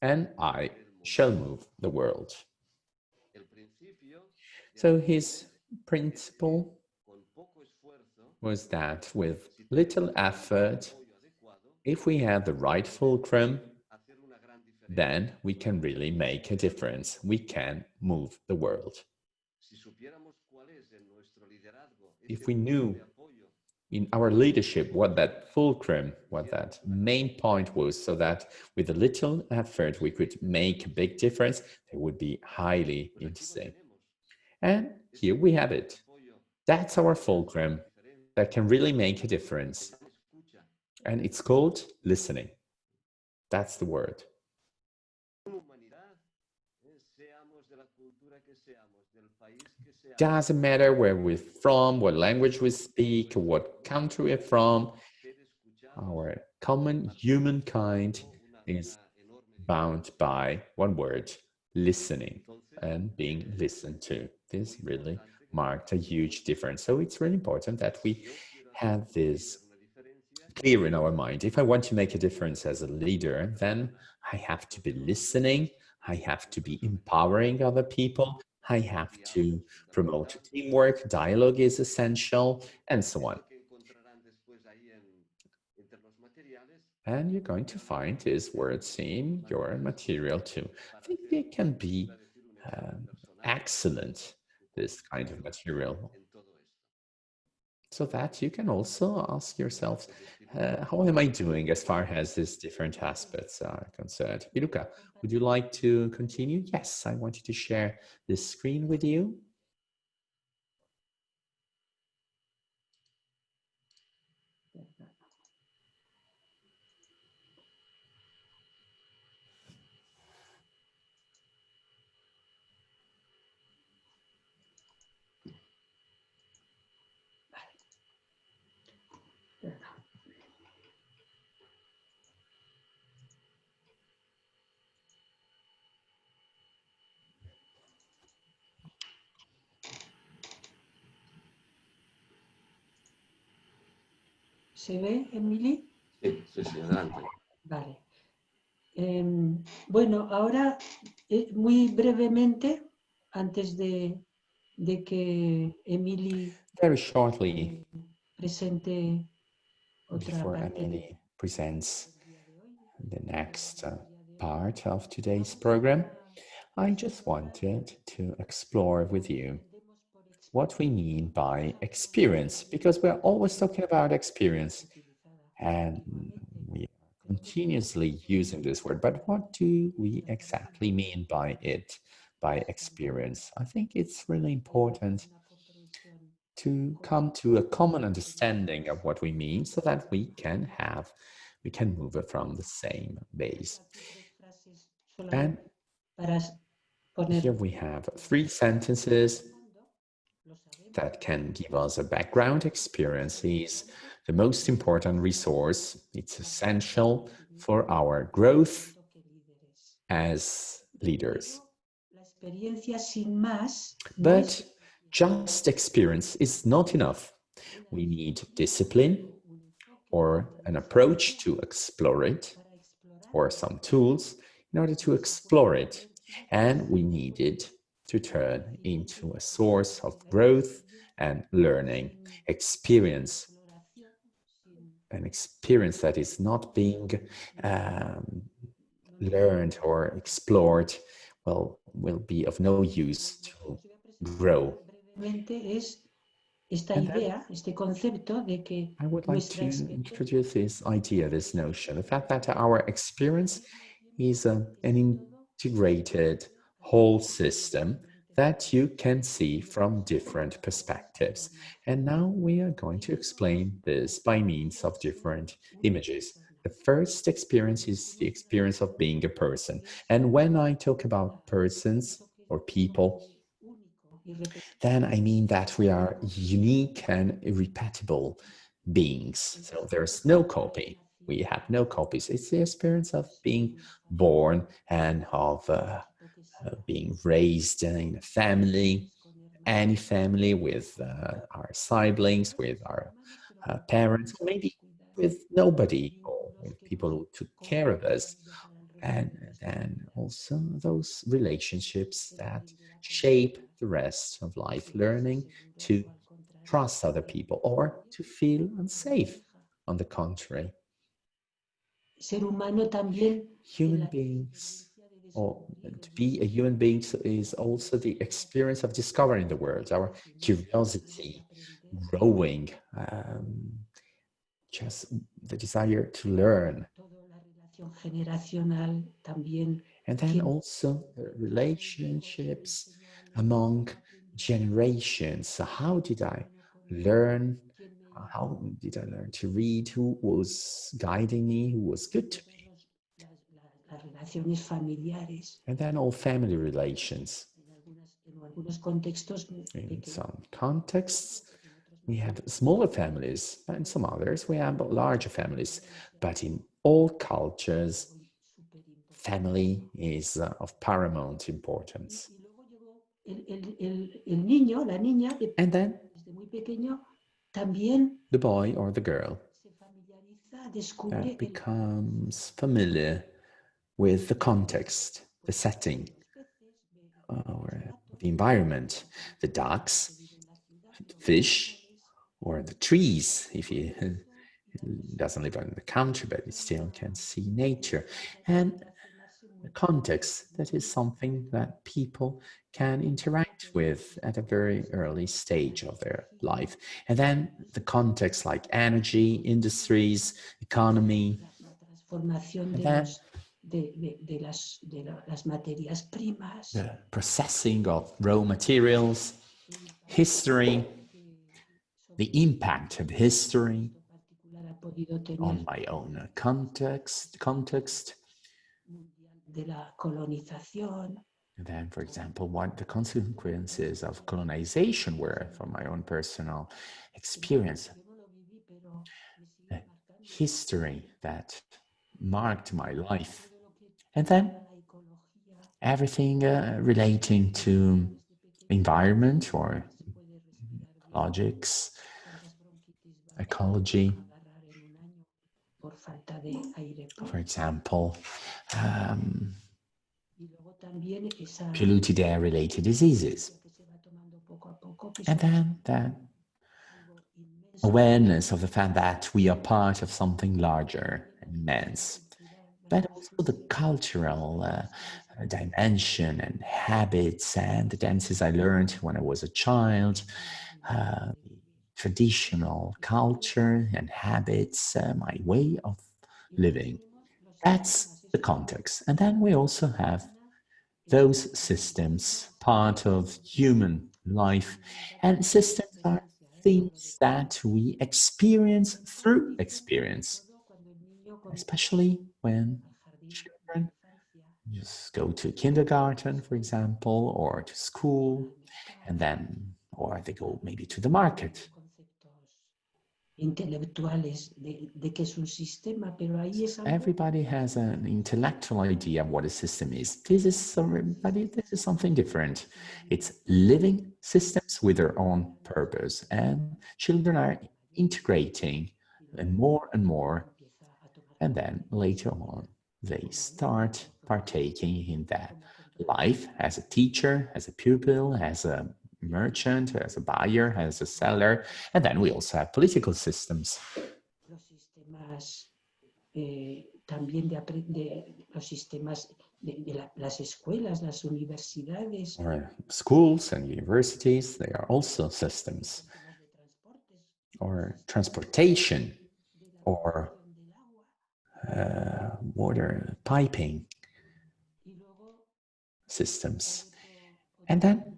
and I shall move the world. So his principle was that with little effort, if we have the right fulcrum, then we can really make a difference. We can move the world. If we knew in our leadership what that fulcrum, what that main point was, so that with a little effort we could make a big difference, it would be highly interesting. And here we have it. That's our fulcrum that can really make a difference. And it's called listening. That's the word. Doesn't matter where we're from, what language we speak, what country we're from, our common humankind is bound by one word, listening and being listened to. This really marked a huge difference. So it's really important that we have this clear in our mind. If I want to make a difference as a leader, then I have to be listening, I have to be empowering other people, I have to promote teamwork, dialogue is essential, and so on. And you're going to find these words in your material too. I think they can be excellent, this kind of material. So that you can also ask yourself, how am I doing as far as these different aspects are concerned? Iluka, would you like to continue? Yes, I wanted to share this screen with you. ¿Se ve, Emily? Sí, sí, sí, adelante. Vale. Bueno, ahora muy brevemente, antes de que Emily Very shortly, presente otra before parte Emily presents del día de hoy, the next part of today's program, I just wanted to explore with you what we mean by experience, because we're always talking about experience and we are continuously using this word. But what do we exactly mean by it, by experience? I think it's really important to come to a common understanding of what we mean so that we can move it from the same base. And here we have 3 sentences that can give us a background. Experience is the most important resource. It's essential for our growth as leaders. But just experience is not enough. We need discipline or an approach to explore it, or some tools in order to explore it. And we need it to turn into a source of growth and learning. Experience, an experience that is not being learned or explored, well, will be of no use to grow. And then I would like to introduce this idea, this notion, the fact that our experience is an integrated whole system that you can see from different perspectives. And now we are going to explain this by means of different images. The first experience is the experience of being a person. And when I talk about persons or people, then I mean that we are unique and irrepeatable beings. So there's no copy. We have no copies. It's the experience of being born and of being raised in a family, any family, with our siblings, with our parents, or maybe with nobody, or with people who took care of us. And then also those relationships that shape the rest of life, learning to trust other people or to feel unsafe, on the contrary. Human beings, or to be a human being, is also the experience of discovering the world, our curiosity, growing, just the desire to learn. And then also the relationships among generations. So how did I learn? How did I learn to read? Who was guiding me? Who was good to me? And then all family relations. In some contexts, we have smaller families, and in some others, we have larger families. But in all cultures, family is of paramount importance. And then the boy or the girl that becomes familiar with the context, the setting, or the environment, the ducks, the fish, or the trees, if he doesn't live in the country, but he still can see nature. And the context, that is something that people can interact with at a very early stage of their life. And then the context like energy, industries, economy, and then the processing of raw materials, history, the impact of history on my own context. And then, for example, what the consequences of colonization were from my own personal experience. The history that marked my life. And then everything relating to environment or logics, ecology, por falta de aire For puro. example, Y luego también esa polluted air-related diseases. que se va tomando poco a poco, que And somos then that algo inmenso, awareness of the fact that we are part of something larger and immense, but also the cultural dimension and habits and the dances I learned when I was a child, traditional culture and habits, my way of living. That's the context. And then we also have those systems, part of human life, and systems are things that we experience through experience, especially when children just go to kindergarten, for example, or to school, and then, or they go maybe to the market. intelectuales de que es un sistema, pero ahí es algo Everybody has an intellectual idea of what a system is. This is something different. It's living systems with their own purpose, and children are integrating more and more, and then later on they start partaking in that life as a teacher, as a pupil, as a merchant, as a buyer, as a seller, and then we also have political systems. los sistemas también de los sistemas de las escuelas, las universidades, Or schools and universities, they are also systems. Or transportation, or water piping systems. And then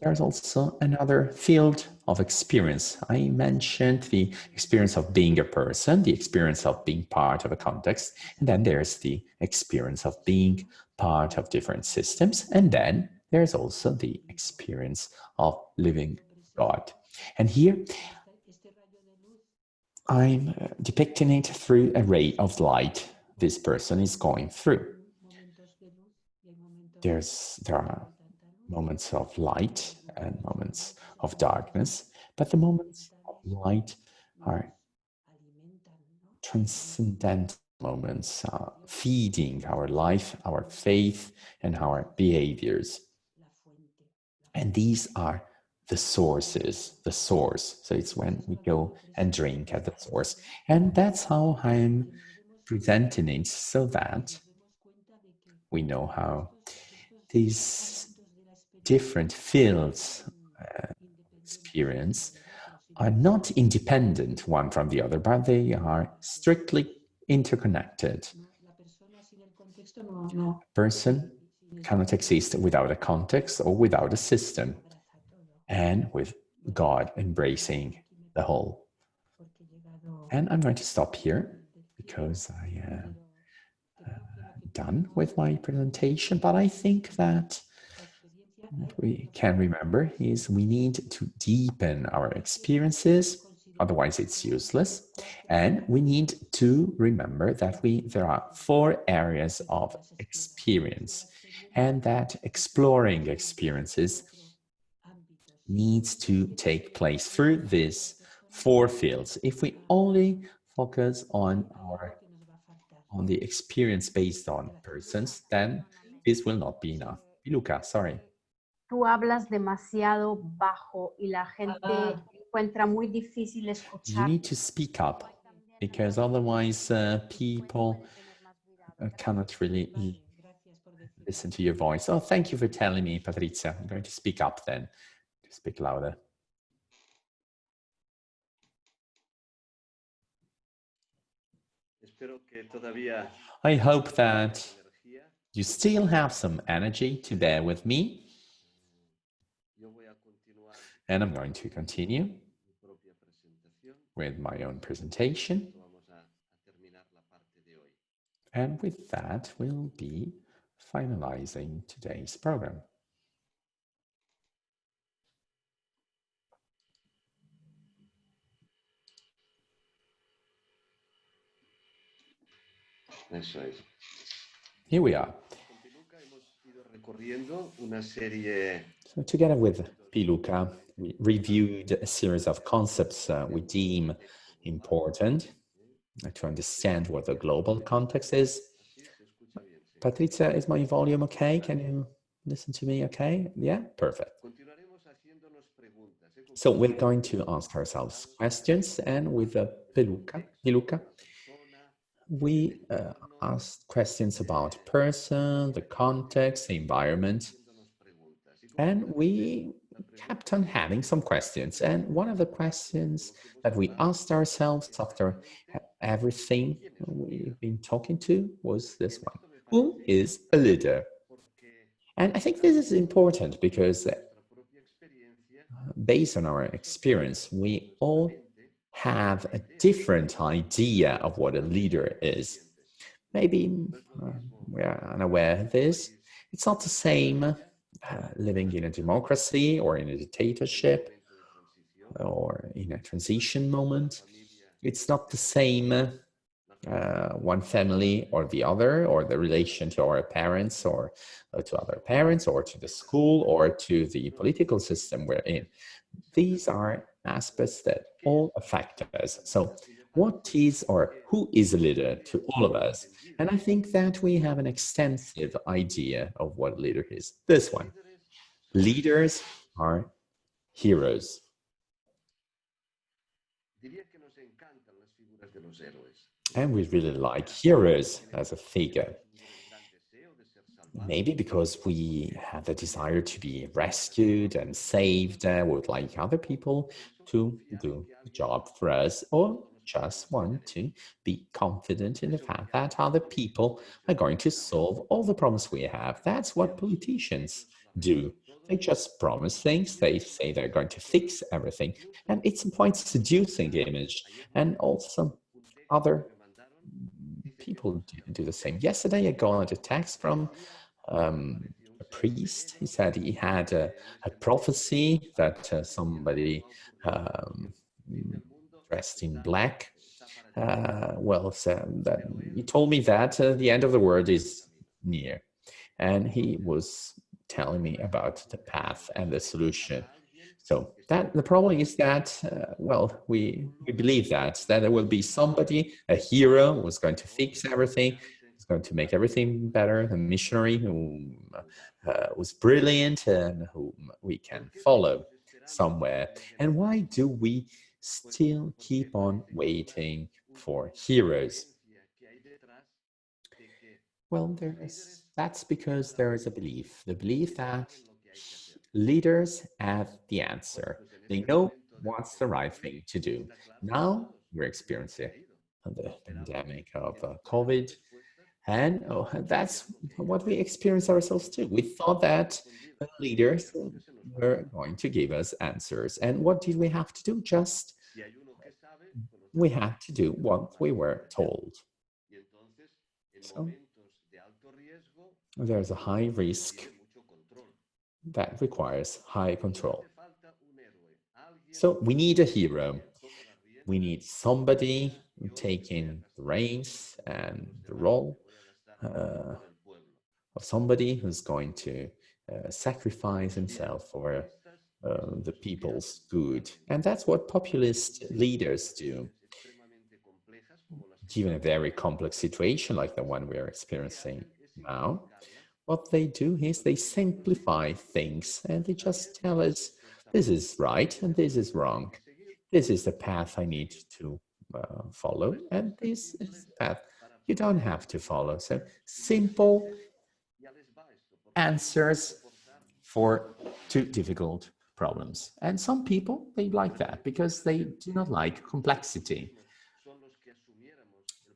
there's also another field of experience. I mentioned the experience of being a person, the experience of being part of a context, and then there's the experience of being part of different systems, and then there's also the experience of living God. And here I'm depicting it through a ray of light this person is going through. There are moments of light and moments of darkness, but the moments of light are transcendental moments, feeding our life, our faith, and our behaviors. And these are the sources, the source. So it's when we go and drink at the source. And that's how I'm presenting it, so that we know how these different fields experience are not independent one from the other, but they are strictly interconnected. A person cannot exist without a context or without a system, and with God embracing the whole. And I'm going to stop here because I am done with my presentation, but I think that what we can remember is we need to deepen our experiences, otherwise it's useless. And we need to remember that there are 4 areas of experience, and that exploring experiences needs to take place through these 4 fields. If we only focus on the experience based on persons, then this will not be enough. Luca, sorry. Tú hablas demasiado bajo y la gente encuentra muy difícil escuchar. You need to speak up, because otherwise people cannot really listen to your voice. Oh, thank you for telling me, Patrizia. I'm going to speak up then, to speak louder. I hope that you still have some energy to bear with me. And I'm going to continue with my own presentation. And with that, we'll be finalizing today's program. Here we are. So together with Piluca, we reviewed a series of concepts we deem important. to understand what the global context is. Patrizia, is my volume okay? Can you listen to me okay? Yeah, perfect. So we're going to ask ourselves questions, and with the Piluca, we asked questions about person, the context, the environment, and we kept on having some questions. And one of the questions that we asked ourselves after everything we've been talking to was this one: who is a leader? And I think this is important because based on our experience, we all have a different idea of what a leader is. Maybe we are unaware of this. It's not the same living in a democracy or in a dictatorship or in a transition moment. It's not the same one family or the other, or the relation to our parents or to other parents or to the school or to the political system we're in. These are aspects that all affect us. So what is or who is a leader to all of us? And I think that we have an extensive idea of what a leader is. This one: leaders are heroes. And we really like heroes as a figure. Maybe because we have the desire to be rescued and saved, we would like other people to do the job for us, or just want to be confident in the fact that other people are going to solve all the problems we have. That's what politicians do. They just promise things, they say they're going to fix everything, and it's a quite seducing image. And also other people do the same. Yesterday I got a text from a priest. He said he had a prophecy that somebody dressed in black, so that he told me that the end of the world is near, and he was telling me about the path and the solution. So that the problem is that, we believe that there will be somebody, a hero, who's going to fix everything, who's going to make everything better, a missionary who was brilliant and whom we can follow somewhere. And why do we still keep on waiting for heroes? Well, that's because there is a belief, the belief that leaders have the answer. They know what's the right thing to do. Now we're experiencing the pandemic of COVID, and that's what we experience ourselves too. We thought that the leaders were going to give us answers. And what did we have to do? We had to do what we were told. So there's a high risk that requires high control. So we need a hero. We need somebody taking the reins and the role of somebody who's going to sacrifice himself for the people's good. And that's what populist leaders do. Given a very complex situation like the one we're experiencing now, what they do is they simplify things and they just tell us, this is right and this is wrong. This is the path I need to follow, and this is the path you don't have to follow. So simple answers for two difficult problems. And some people, they like that because they do not like complexity.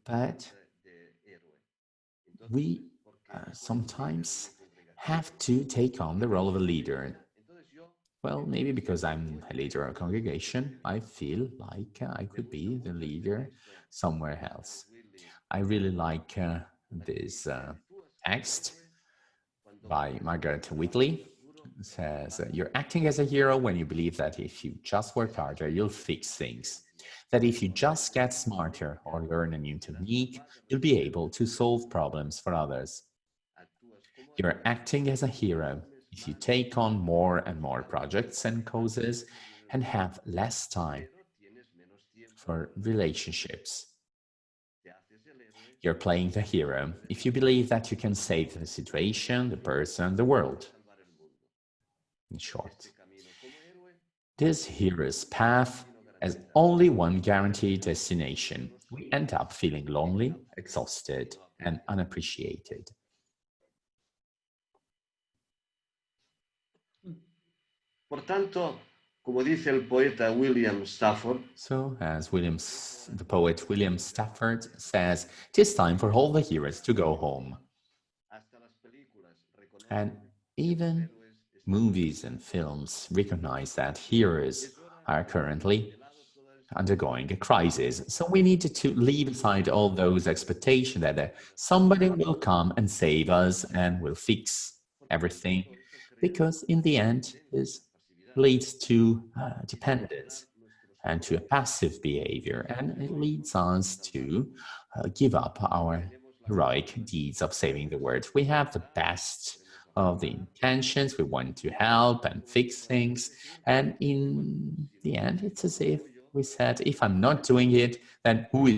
But we sometimes have to take on the role of a leader. Well, maybe because I'm a leader of a congregation, I feel like I could be the leader somewhere else. I really like this text by Margaret Whitley. It says, you're acting as a hero when you believe that if you just work harder, you'll fix things. That if you just get smarter or learn a new technique, you'll be able to solve problems for others. You're acting as a hero if you take on more and more projects and causes and have less time for relationships. you're playing the hero if you believe that you can save the situation, the person, the world. In short, this hero's path has only one guaranteed destination. We end up feeling lonely, exhausted, and unappreciated. Por tanto, como dice el poeta William Stafford, So, as the poet William Stafford says, it is time for all the heroes to go home. And even movies and films recognize that heroes are currently undergoing a crisis. So we need to leave aside all those expectations that somebody will come and save us and will fix everything, because in the end, this leads to dependence and to a passive behavior, and it leads us to give up our heroic deeds of saving the world. We have the best of the intentions, we want to help and fix things, and in the end, it's as if we said, if I'm not doing it, then who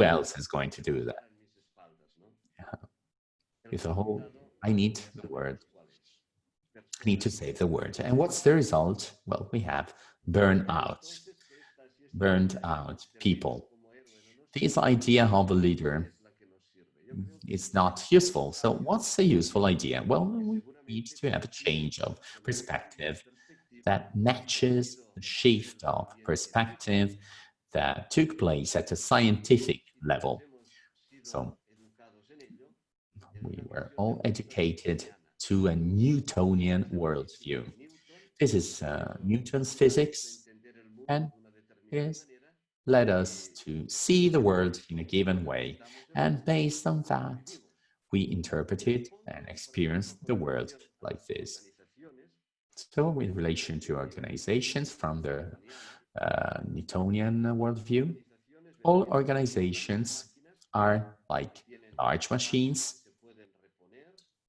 else is going to do that? It's a whole, I need the word. I need to save the world. And what's the result? Well, we have burnout. Burned out people. This idea of a leader is not useful. So what's a useful idea? Well, we need to have a change of perspective that matches the shift of perspective that took place at a scientific level. So we were all educated to a Newtonian worldview. This is Newton's physics, and it has led us to see the world in a given way. And based on that, we interpreted and experienced the world like this. So in relation to organizations from the Newtonian worldview, all organizations are like large machines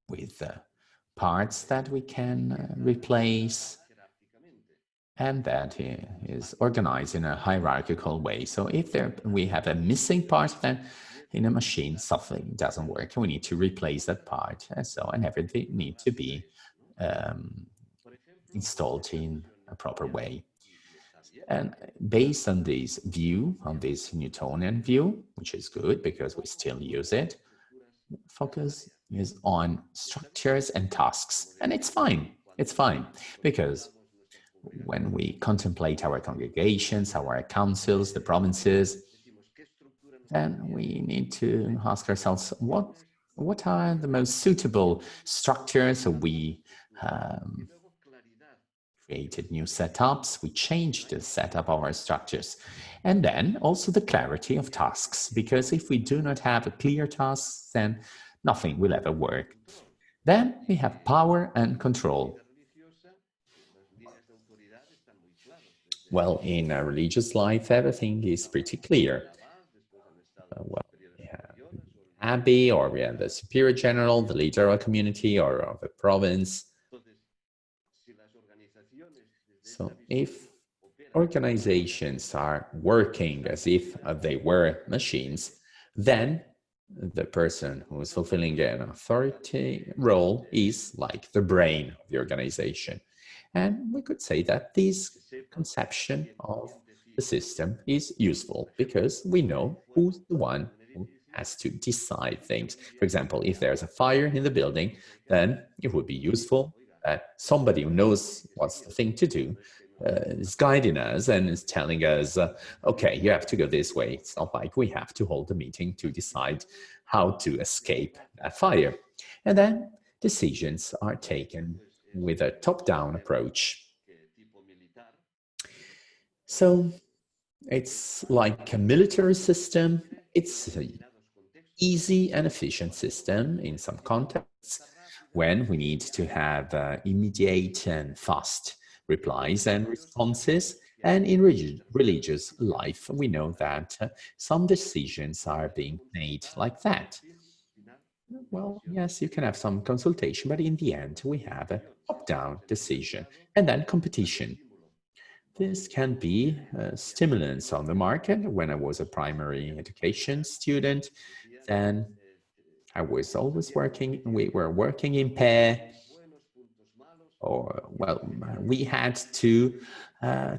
with parts that we can replace, and that is organized in a hierarchical way. So if we have a missing part, then in a machine something doesn't work, and we need to replace that part, and everything needs to be installed in a proper way. And based on this view, on this Newtonian view, which is good because we still use it, focus is on structures and tasks. And it's fine. It's fine because when we contemplate our congregations, our councils, the provinces, then we need to ask ourselves, what are the most suitable structures? So we created new setups, we changed the setup of our structures. And then also the clarity of tasks, because if we do not have a clear task, then nothing will ever work. Then we have power and control. Well, in a religious life, everything is pretty clear. Well, we have the abbey, or we have the superior general, the leader of a community or of a province. So if organizations are working as if they were machines, then the person who is fulfilling an authority role is like the brain of the organization. And we could say that this conception of the system is useful because we know who's the one who has to decide things. For example, if there's a fire in the building, then it would be useful that somebody who knows what's the thing to do is guiding us and is telling us, okay, you have to go this way. It's not like we have to hold a meeting to decide how to escape that fire. And then decisions are taken with a top-down approach. So it's like a military system. It's an easy and efficient system in some contexts when we need to have immediate and fast replies and responses. And in religious life, we know that some decisions are being made like that. Well, yes, you can have some consultation, but in the end, we have a top-down decision and then competition. This can be stimulants on the market. When I was a primary education student, then I was always working, we were working in pair, or, well, we had to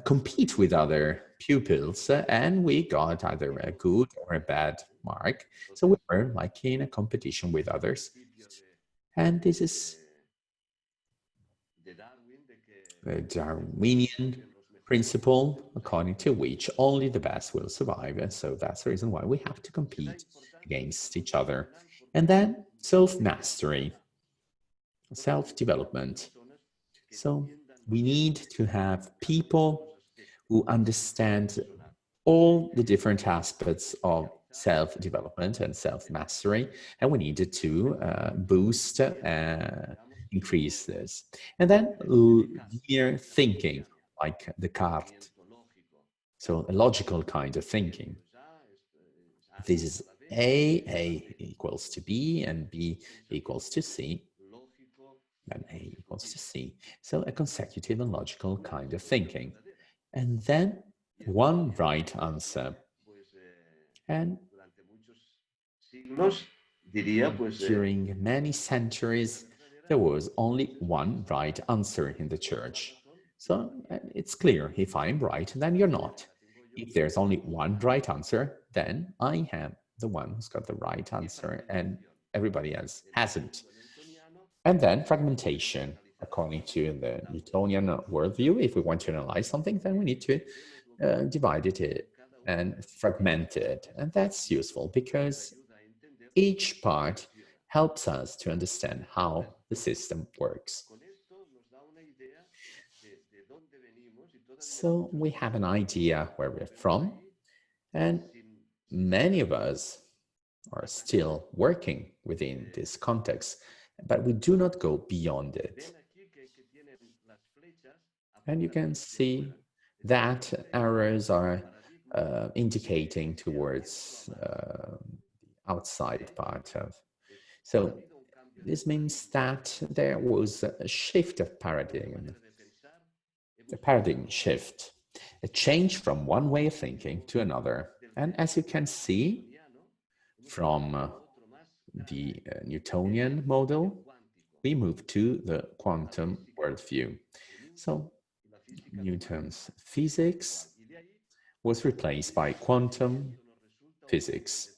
compete with other pupils, and we got either a good or a bad mark. So we were like in a competition with others. And this is the Darwinian principle according to which only the best will survive. And so that's the reason why we have to compete against each other. And then self-mastery, self-development. So we need to have people who understand all the different aspects of self-development and self-mastery, and we needed to boost, increase this. And then linear thinking, like Descartes, so a logical kind of thinking. This is A equals to B, and B equals to C, then A equals to C. So a consecutive and logical kind of thinking. And then one right answer. And during many centuries, there was only one right answer in the church. So it's clear, if I'm right, then you're not. If there's only one right answer, then I am the one who's got the right answer and everybody else hasn't. And then fragmentation, according to the Newtonian worldview. If we want to analyze something, then we need to divide it and fragment it. And that's useful because each part helps us to understand how the system works. So we have an idea where we're from, and many of us are still working within this context, but we do not go beyond it. And you can see that arrows are indicating towards the outside part of. So this means that there was a shift of paradigm, a paradigm shift, a change from one way of thinking to another. And as you can see from the Newtonian model, we moved to the quantum worldview. So Newton's physics was replaced by quantum physics.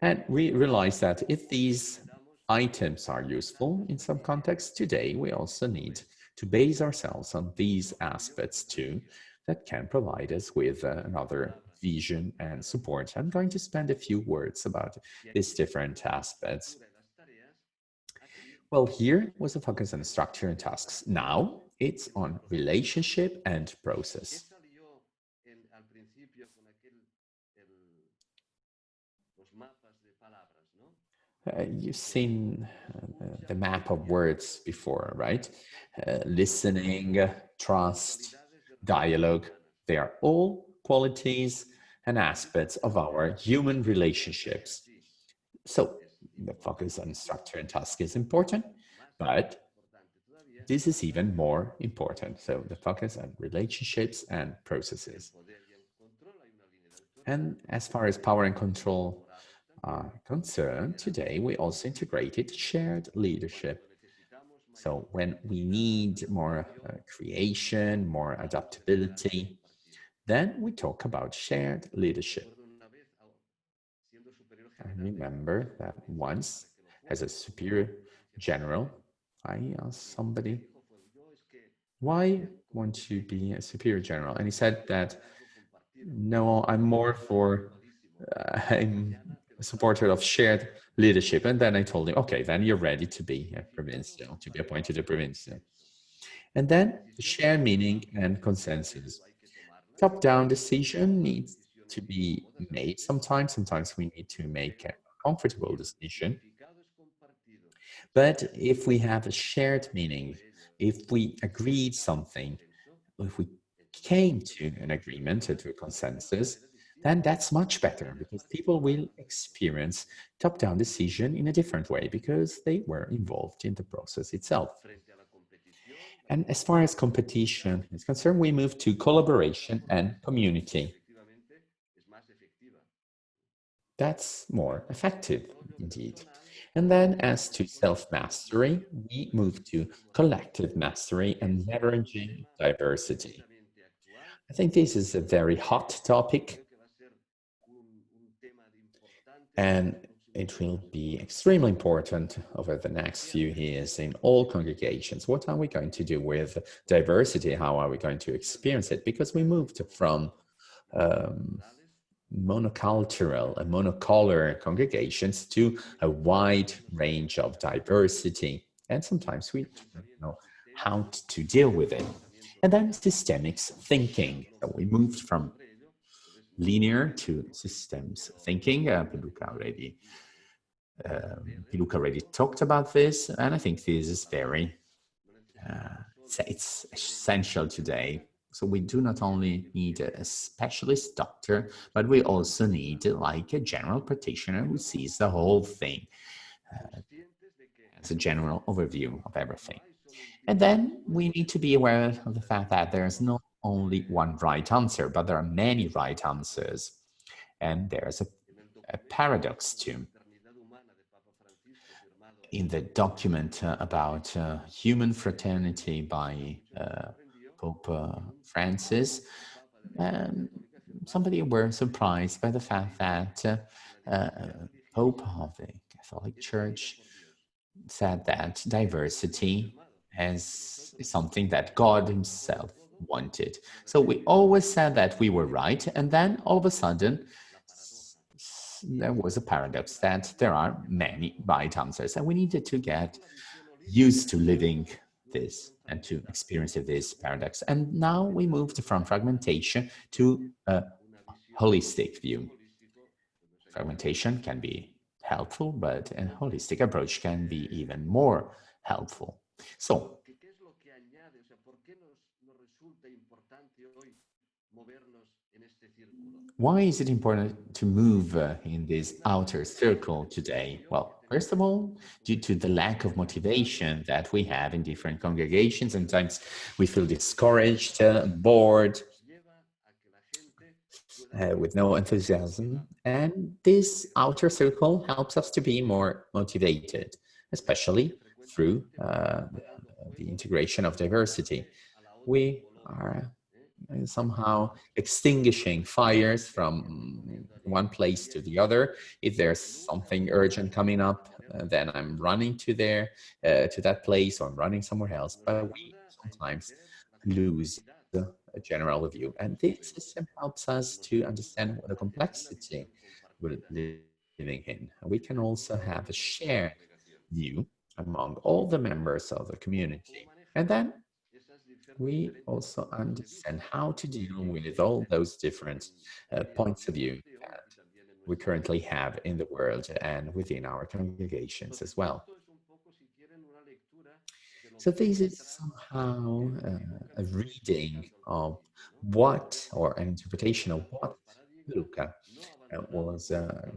And we realized that if these items are useful in some contexts, today we also need to base ourselves on these aspects too, that can provide us with another vision and support. I'm going to spend a few words about these different aspects. Well, here was the focus on structure and tasks. Now it's on relationship and process. You've seen the map of words before, right? Listening, trust, dialogue, they are all qualities and aspects of our human relationships. So the focus on structure and task is important, but this is even more important. So the focus on relationships and processes. And as far as power and control are concerned, today we also integrated shared leadership. So when we need more creation, more adaptability, then we talk about shared leadership. I remember that once, as a superior general, I asked somebody, why won't you be a superior general? And he said that, no, I'm more for, I'm a supporter of shared leadership. And then I told him, okay, then you're ready to be a provincial, to be appointed a provincial. And then the shared meaning and consensus. Top-down decision needs to be made sometimes. Sometimes we need to make a comfortable decision. But if we have a shared meaning, if we agreed something, if we came to an agreement, to a consensus, then that's much better because people will experience top-down decision in a different way because they were involved in the process itself. And as far as competition is concerned, we move to collaboration and community. That's more effective indeed. And then as to self-mastery, we move to collective mastery and leveraging diversity. I think this is a very hot topic, and it will be extremely important over the next few years in all congregations. What are we going to do with diversity? How are we going to experience it? Because we moved from monocultural and monocolor congregations to a wide range of diversity. And sometimes we don't know how to deal with it. And then systemic thinking. So we moved from linear to systems thinking. Piluca already talked about this, and I think this is very, it's essential today. So we do not only need a specialist doctor, but we also need like a general practitioner who sees the whole thing as a general overview of everything. And then we need to be aware of the fact that there's not only one right answer, but there are many right answers. And there's a paradox too. In the document about human fraternity by Pope Francis, somebody were surprised by the fact that Pope of the Catholic Church said that diversity is something that God himself wanted. So we always said that we were right, and then all of a sudden there was a paradox that there are many right answers, and we needed to get used to living this and to experience this paradox. And now we moved from fragmentation to a holistic view. Fragmentation can be helpful, but a holistic approach can be even more helpful. So, why is it important to move in this outer circle today? Well, first of all, due to the lack of motivation that we have in different congregations. Sometimes we feel discouraged, bored, with no enthusiasm. And this outer circle helps us to be more motivated, especially through the integration of diversity. We are somehow extinguishing fires from one place to the other. If there's something urgent coming up, then I'm running to that place, or I'm running somewhere else. But we sometimes lose a general view, and this system helps us to understand what the complexity we're living in. We can also have a shared view among all the members of the community, and then we also understand how to deal with all those different points of view that we currently have in the world and within our congregations as well. So this is somehow a reading of what, or an interpretation of what Luca was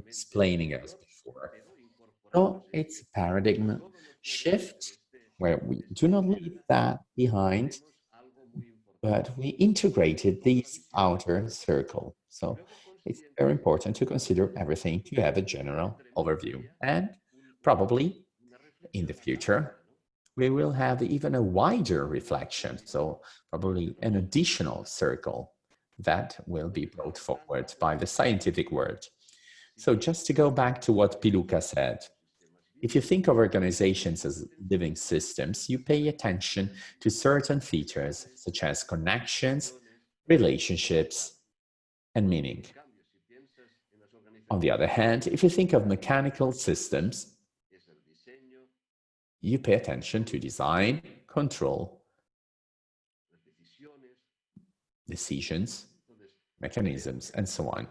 explaining us before. So it's a paradigm shift where we do not leave that behind, but we integrated this outer circle. So it's very important to consider everything to have a general overview. And probably in the future, we will have even a wider reflection. So probably an additional circle that will be brought forward by the scientific world. So just to go back to what Piluca said, if you think of organizations as living systems, you pay attention to certain features such as connections, relationships, and meaning. On the other hand, if you think of mechanical systems, you pay attention to design, control, decisions, mechanisms, and so on.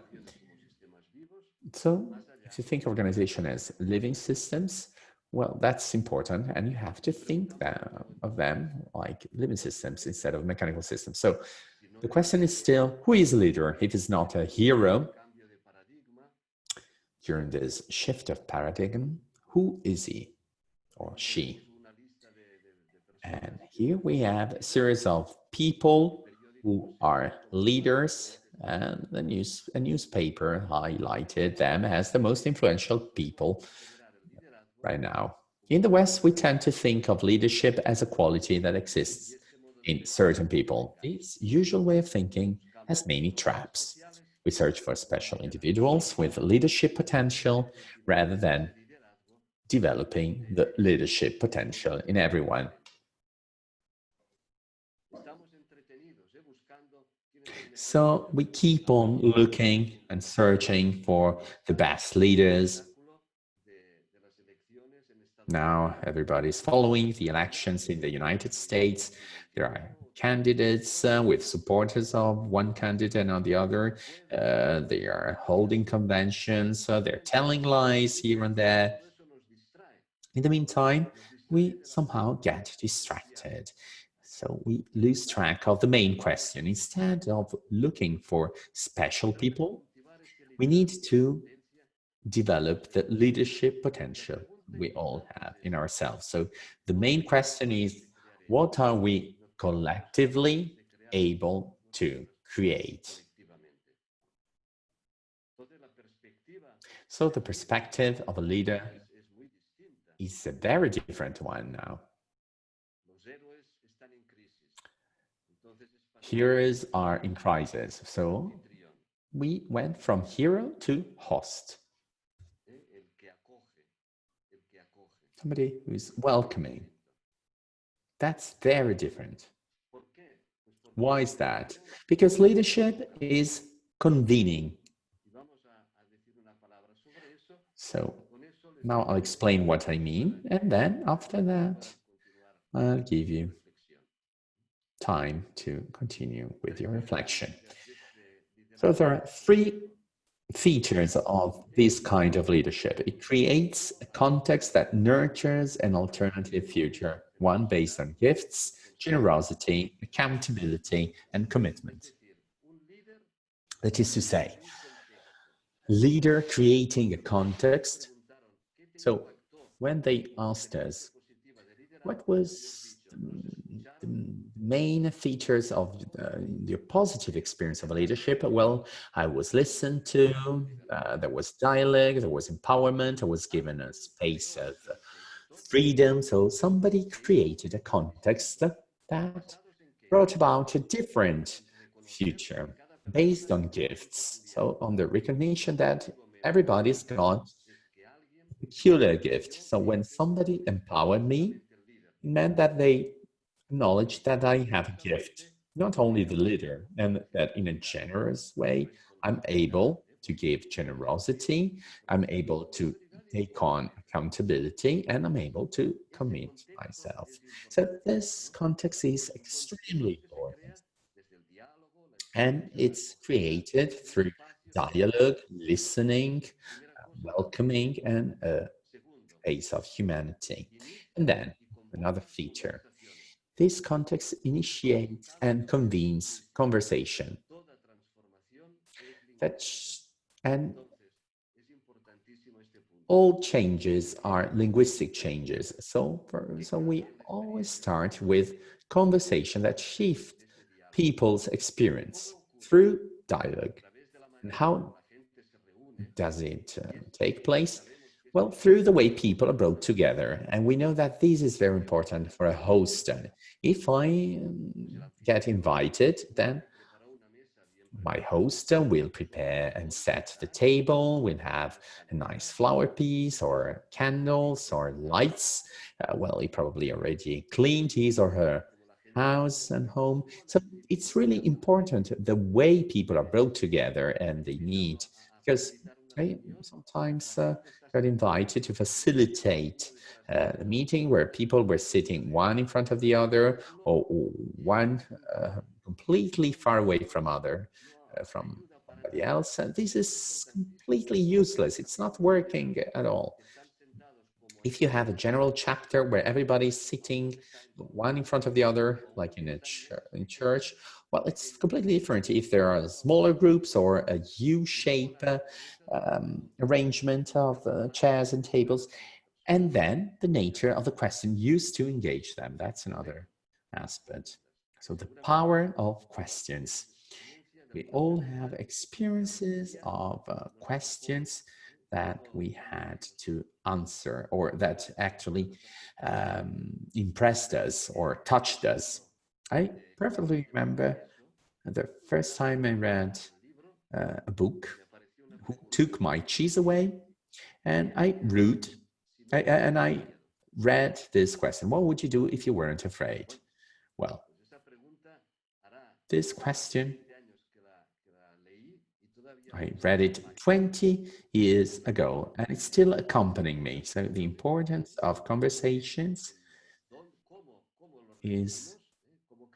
So if you think of organization as living systems, well, that's important, and you have to think of them like living systems instead of mechanical systems. So the question is still, who is a leader? If it's not a hero during this shift of paradigm, who is he or she? And here we have a series of people who are leaders and a newspaper highlighted them as the most influential people right now. In the West, we tend to think of leadership as a quality that exists in certain people. This usual way of thinking has many traps. We search for special individuals with leadership potential rather than developing the leadership potential in everyone. So we keep on looking and searching for the best leaders. Now everybody's following the elections in the United States. There are candidates with supporters of one candidate and on the other. They are holding conventions. They're telling lies here and there. In the meantime, we somehow get distracted. So we lose track of the main question. Instead of looking for special people, we need to develop the leadership potential we all have in ourselves. So the main question is, what are we collectively able to create? So the perspective of a leader is a very different one now. Heroes are in crisis. So we went from hero to host. Somebody who's welcoming. That's very different. Why is that? Because leadership is convening. So now I'll explain what I mean, and then after that, I'll give you time to continue with your reflection. So there are three features of this kind of leadership. It creates a context that nurtures an alternative future, one based on gifts, generosity, accountability, and commitment. That is to say, leader creating a context. So when they asked us, what was the main features of your positive experience of leadership? Well, I was listened to, there was dialogue, there was empowerment, I was given a space of freedom. So somebody created a context that brought about a different future based on gifts. So on the recognition that everybody's got a peculiar gift. So when somebody empowered me, it meant that they acknowledge that I have a gift, not only the leader, and that in a generous way, I'm able to give generosity, I'm able to take on accountability, and I'm able to commit myself. So this context is extremely important. And it's created through dialogue, listening, welcoming, and a space of humanity. And then another feature. This context initiates and convenes conversation. And all changes are linguistic changes. So we always start with conversation that shift people's experience through dialogue. And how does it take place? Well, through the way people are brought together. And we know that this is very important for a host. If I get invited, then my host will prepare and set the table. We'll have a nice flower piece or candles or lights. Well, he probably already cleaned his or her house and home. So it's really important the way people are brought together and they meet, because I sometimes got invited to facilitate a meeting where people were sitting one in front of the other or one completely far away from from somebody else. And this is completely useless. It's not working at all. If you have a general chapter where everybody's sitting one in front of the other, like in church, well, it's completely different if there are smaller groups or a U-shape arrangement of chairs and tables. And then the nature of the question used to engage them. That's another aspect. So the power of questions. We all have experiences of questions that we had to answer or that actually impressed us or touched us. I perfectly remember the first time I read a book, Who Took My Cheese Away? And I read this question: what would you do if you weren't afraid? Well, this question, I read it 20 years ago and it's still accompanying me. So the importance of conversations is,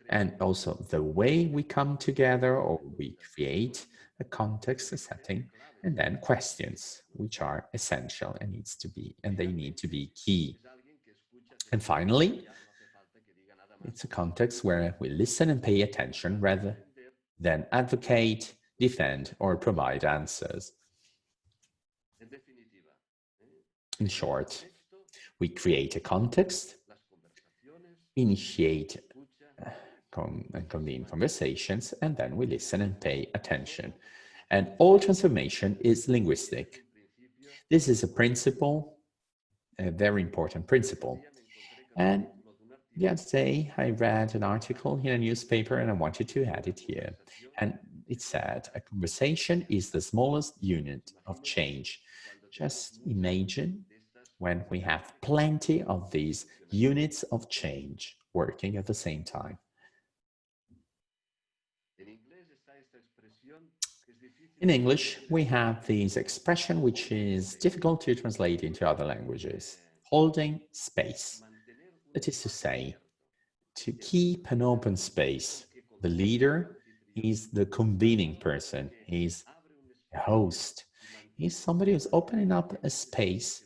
and also the way we come together or we create a context, a setting, and then questions, which are essential and they need to be key. And finally, it's a context where we listen and pay attention rather than advocate, defend, or provide answers. In short, we create a context, initiate and convene conversations, and then we listen and pay attention. And all transformation is linguistic. This is a principle, a very important principle. And the other day, I read an article in a newspaper and I wanted to add it here. And it said, a conversation is the smallest unit of change. Just imagine when we have plenty of these units of change working at the same time. In English, we have this expression which is difficult to translate into other languages: holding space. That is to say, to keep an open space. The leader is the convening person, he's a host, he's somebody who's opening up a space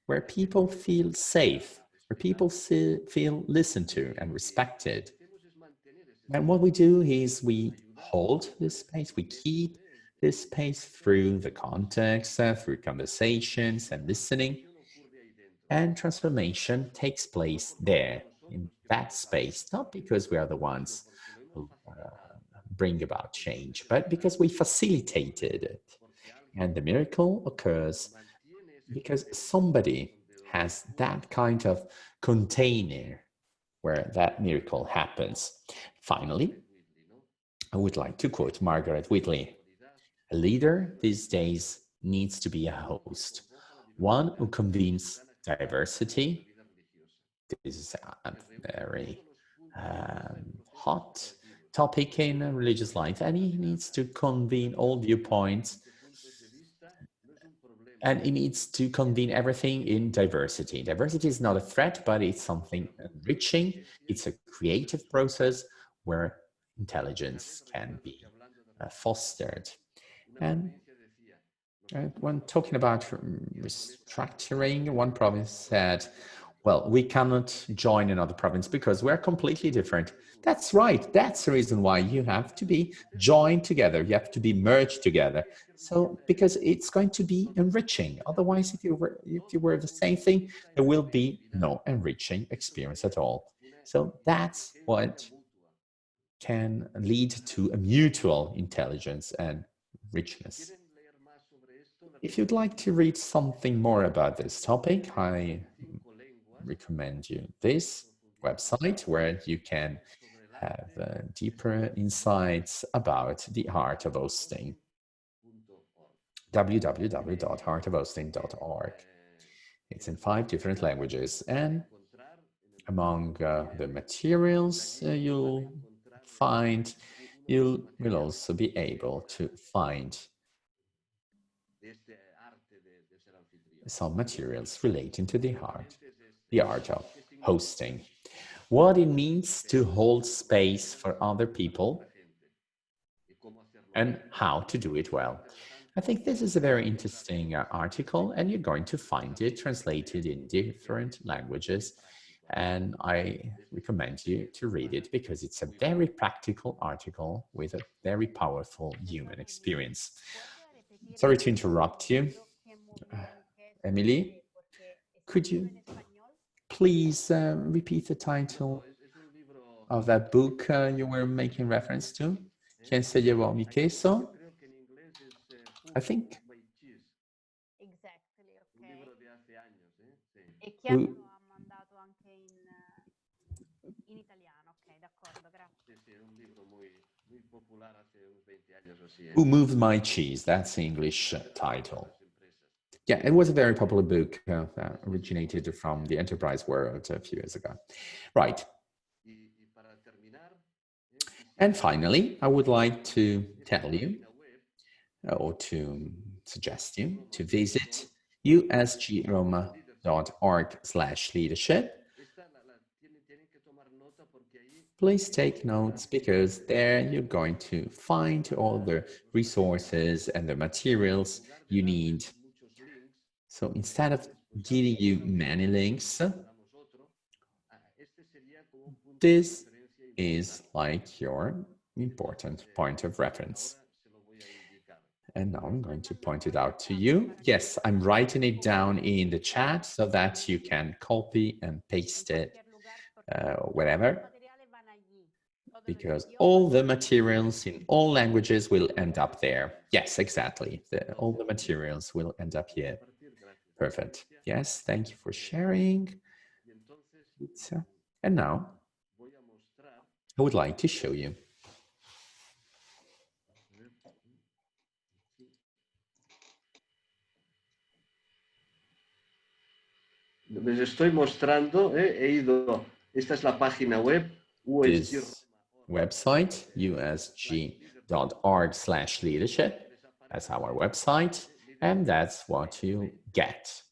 where people feel safe, where people feel listened to and respected. And what we do is we hold this space, we keep this space through the context, through conversations and listening. And transformation takes place there, in that space, not because we are the ones who bring about change, but because we facilitated it. And the miracle occurs because somebody has that kind of container where that miracle happens. Finally, I would like to quote Margaret Whitley. A leader these days needs to be a host, one who convenes diversity. This is a very hot topic in religious life, and he needs to convene all viewpoints, and he needs to convene everything in diversity. Diversity is not a threat, but it's something enriching. It's a creative process where intelligence can be fostered. And when talking about restructuring, one province said, well, we cannot join another province because we're completely different. That's right. That's the reason why you have to be joined together. You have to be merged together. So, because it's going to be enriching. Otherwise, if you were the same thing, there will be no enriching experience at all. So that's what can lead to a mutual intelligence and richness. If you'd like to read something more about this topic, I recommend you this website where you can have deeper insights about the art of hosting. www.artofhosting.org. It's in 5 different languages, and among the materials you'll find, you will also be able to find some materials relating to the art of hosting. What it means to hold space for other people and how to do it well. I think this is a very interesting article, and you're going to find it translated in different languages. And I recommend you to read it because it's a very practical article with a very powerful human experience. Sorry to interrupt you. Emily, could you please repeat the title of that book you were making reference to? ¿Quién se llevó mi queso? Creo que en inglés es I think. by Cheese, Exactly, un libro ok. de hace años, ¿eh? Sí. E Chiara Who- lo ha mandato anche in italiano, ok, d'accordo, grazie. Sí, sí, un libro muy popular hace unos 20 años o así. Who Moved My Cheese? That's the English title. Yeah, it was a very popular book that originated from the enterprise world a few years ago. Right. Y para terminar, And finally, I would like to tell you or to suggest you to visit usgroma.org/leadership. Please take notes because there you're going to find all the resources and the materials you need. So instead of giving you many links, this is like your important point of reference. And now I'm going to point it out to you. Yes, I'm writing it down in the chat so that you can copy and paste it wherever, because all the materials in all languages will end up there. Yes, exactly. All the materials will end up here. Perfect. Yes, thank you for sharing. And now I would like to show you. Les estoy mostrando, he ido, esta es la página web, This website, usg.org/leadership. That's our website, and that's what you get.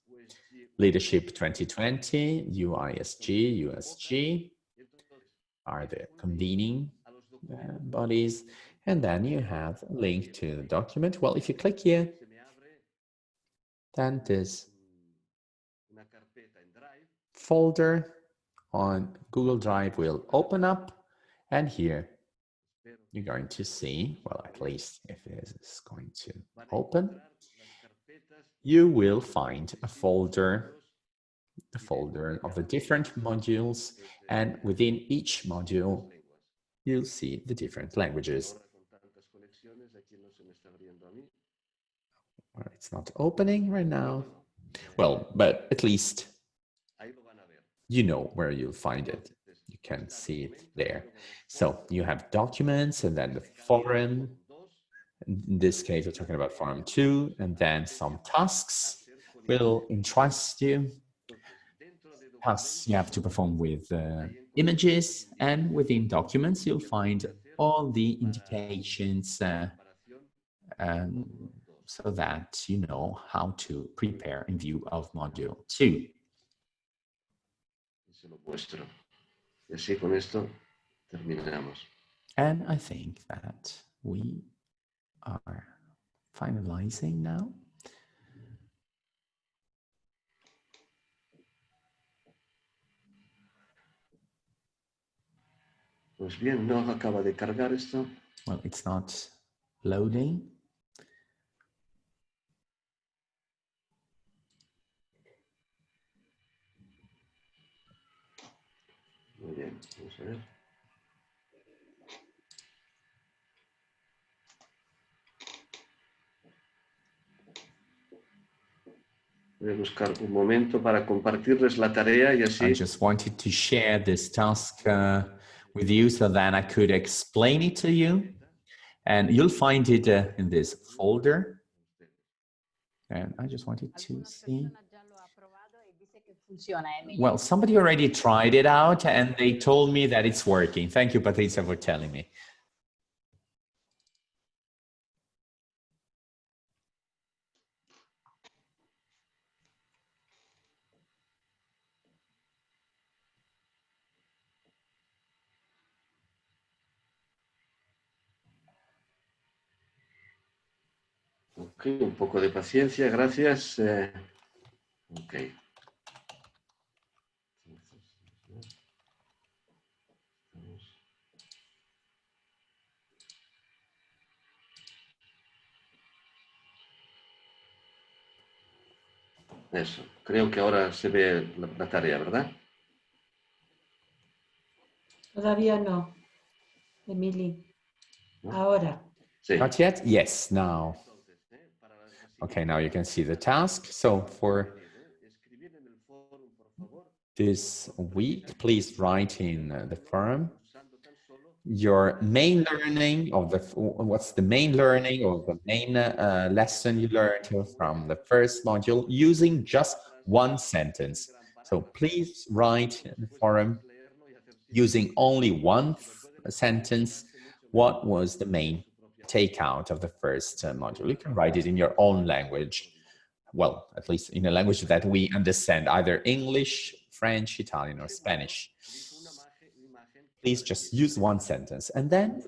Leadership 2020, UISG, USG are the convening bodies, and then you have a link to the document. Well, if you click here, then this folder on Google Drive will open up, and here you're going to see, well, at least if it is going to open, you will find a folder of the different modules, and within each module, you'll see the different languages. Well, it's not opening right now. Well, but at least you know where you'll find it. You can see it there. So you have documents and then the forum. In this case, we're talking about forum 2, and then some tasks will entrust you. Tasks you have to perform with images, and within documents, you'll find all the indications so that you know how to prepare in view of module 2. Y así con esto terminamos. And I think that we are finalizing now. Pues bien, no acaba de cargar esto. Well, it's not loading. Muy bien, vamos a ver. Voy a buscar un momento para compartirles la tarea y así. I just wanted to share this task with you so that I could explain it to you. And you'll find it in this folder. And I just wanted to see. Well, somebody already tried it out and they told me that it's working. Thank you, Patrizia, for telling me. Ok, un poco de paciencia, gracias. Ok. Eso, creo que ahora se ve la tarea, ¿verdad? Todavía no, Emily. Ahora, Sí. Not yet? Yes, now. Okay, now you can see the task. So for this week, please write in the forum your main learning of what's the main learning or the main lesson you learned from the first module using just one sentence. So please write in the forum using only one sentence what was the main takeout of the first module. You can write it in your own language. Well, at least in a language that we understand, either English, French, Italian, or Spanish. Please just use one sentence, and then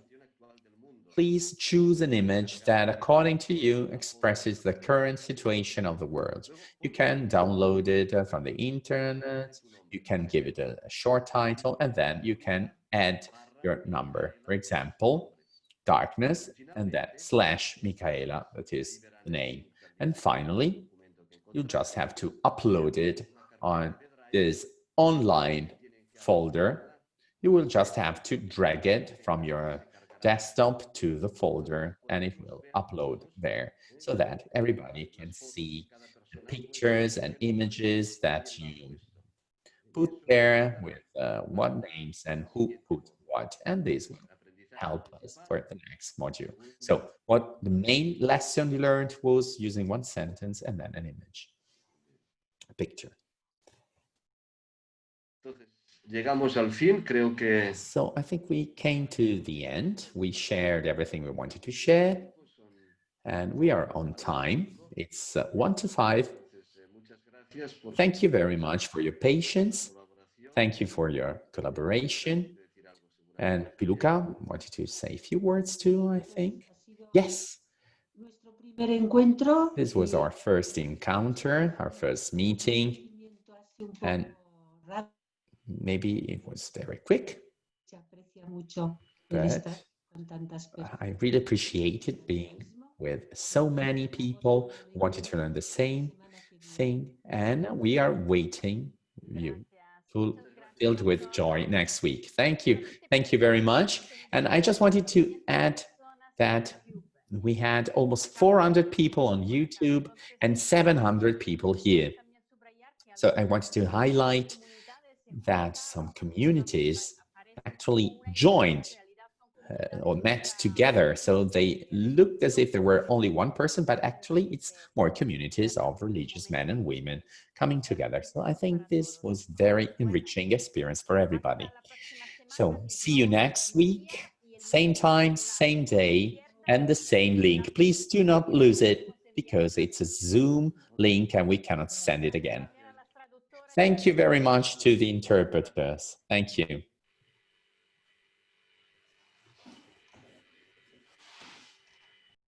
please choose an image that, according to you, expresses the current situation of the world. You can download it from the internet, you can give it a short title, and then you can add your number. For example, darkness, and then / Michaela, that is the name. And finally, you just have to upload it on this online folder. You will just have to drag it from your desktop to the folder, and it will upload there so that everybody can see the pictures and images that you put there with what names and who put what, and this will help us for the next module. So what the main lesson you learned was using one sentence and then an image, a picture. Llegamos al fin, creo que... So I think we came to the end. We shared everything we wanted to share, and we are on time. It's 1 to 5. Thank you very much for your patience. Thank you for your collaboration. And Piluca wanted to say a few words too, I think. Yes. nuestro primer encuentro. This was our first encounter, our first meeting, and maybe it was very quick, but I really appreciated being with so many people who wanted to learn the same thing, and we are waiting you filled with joy next week. Thank you. Thank you very much. And I just wanted to add that we had almost 400 people on YouTube and 700 people here. So I wanted to highlight that some communities actually joined or met together. So they looked as if there were only one person, but actually it's more communities of religious men and women coming together. So I think this was very enriching experience for everybody. So see you next week, same time, same day, and the same link. Please do not lose it because it's a Zoom link and we cannot send it again. Thank you very much to the interpreters. Thank you.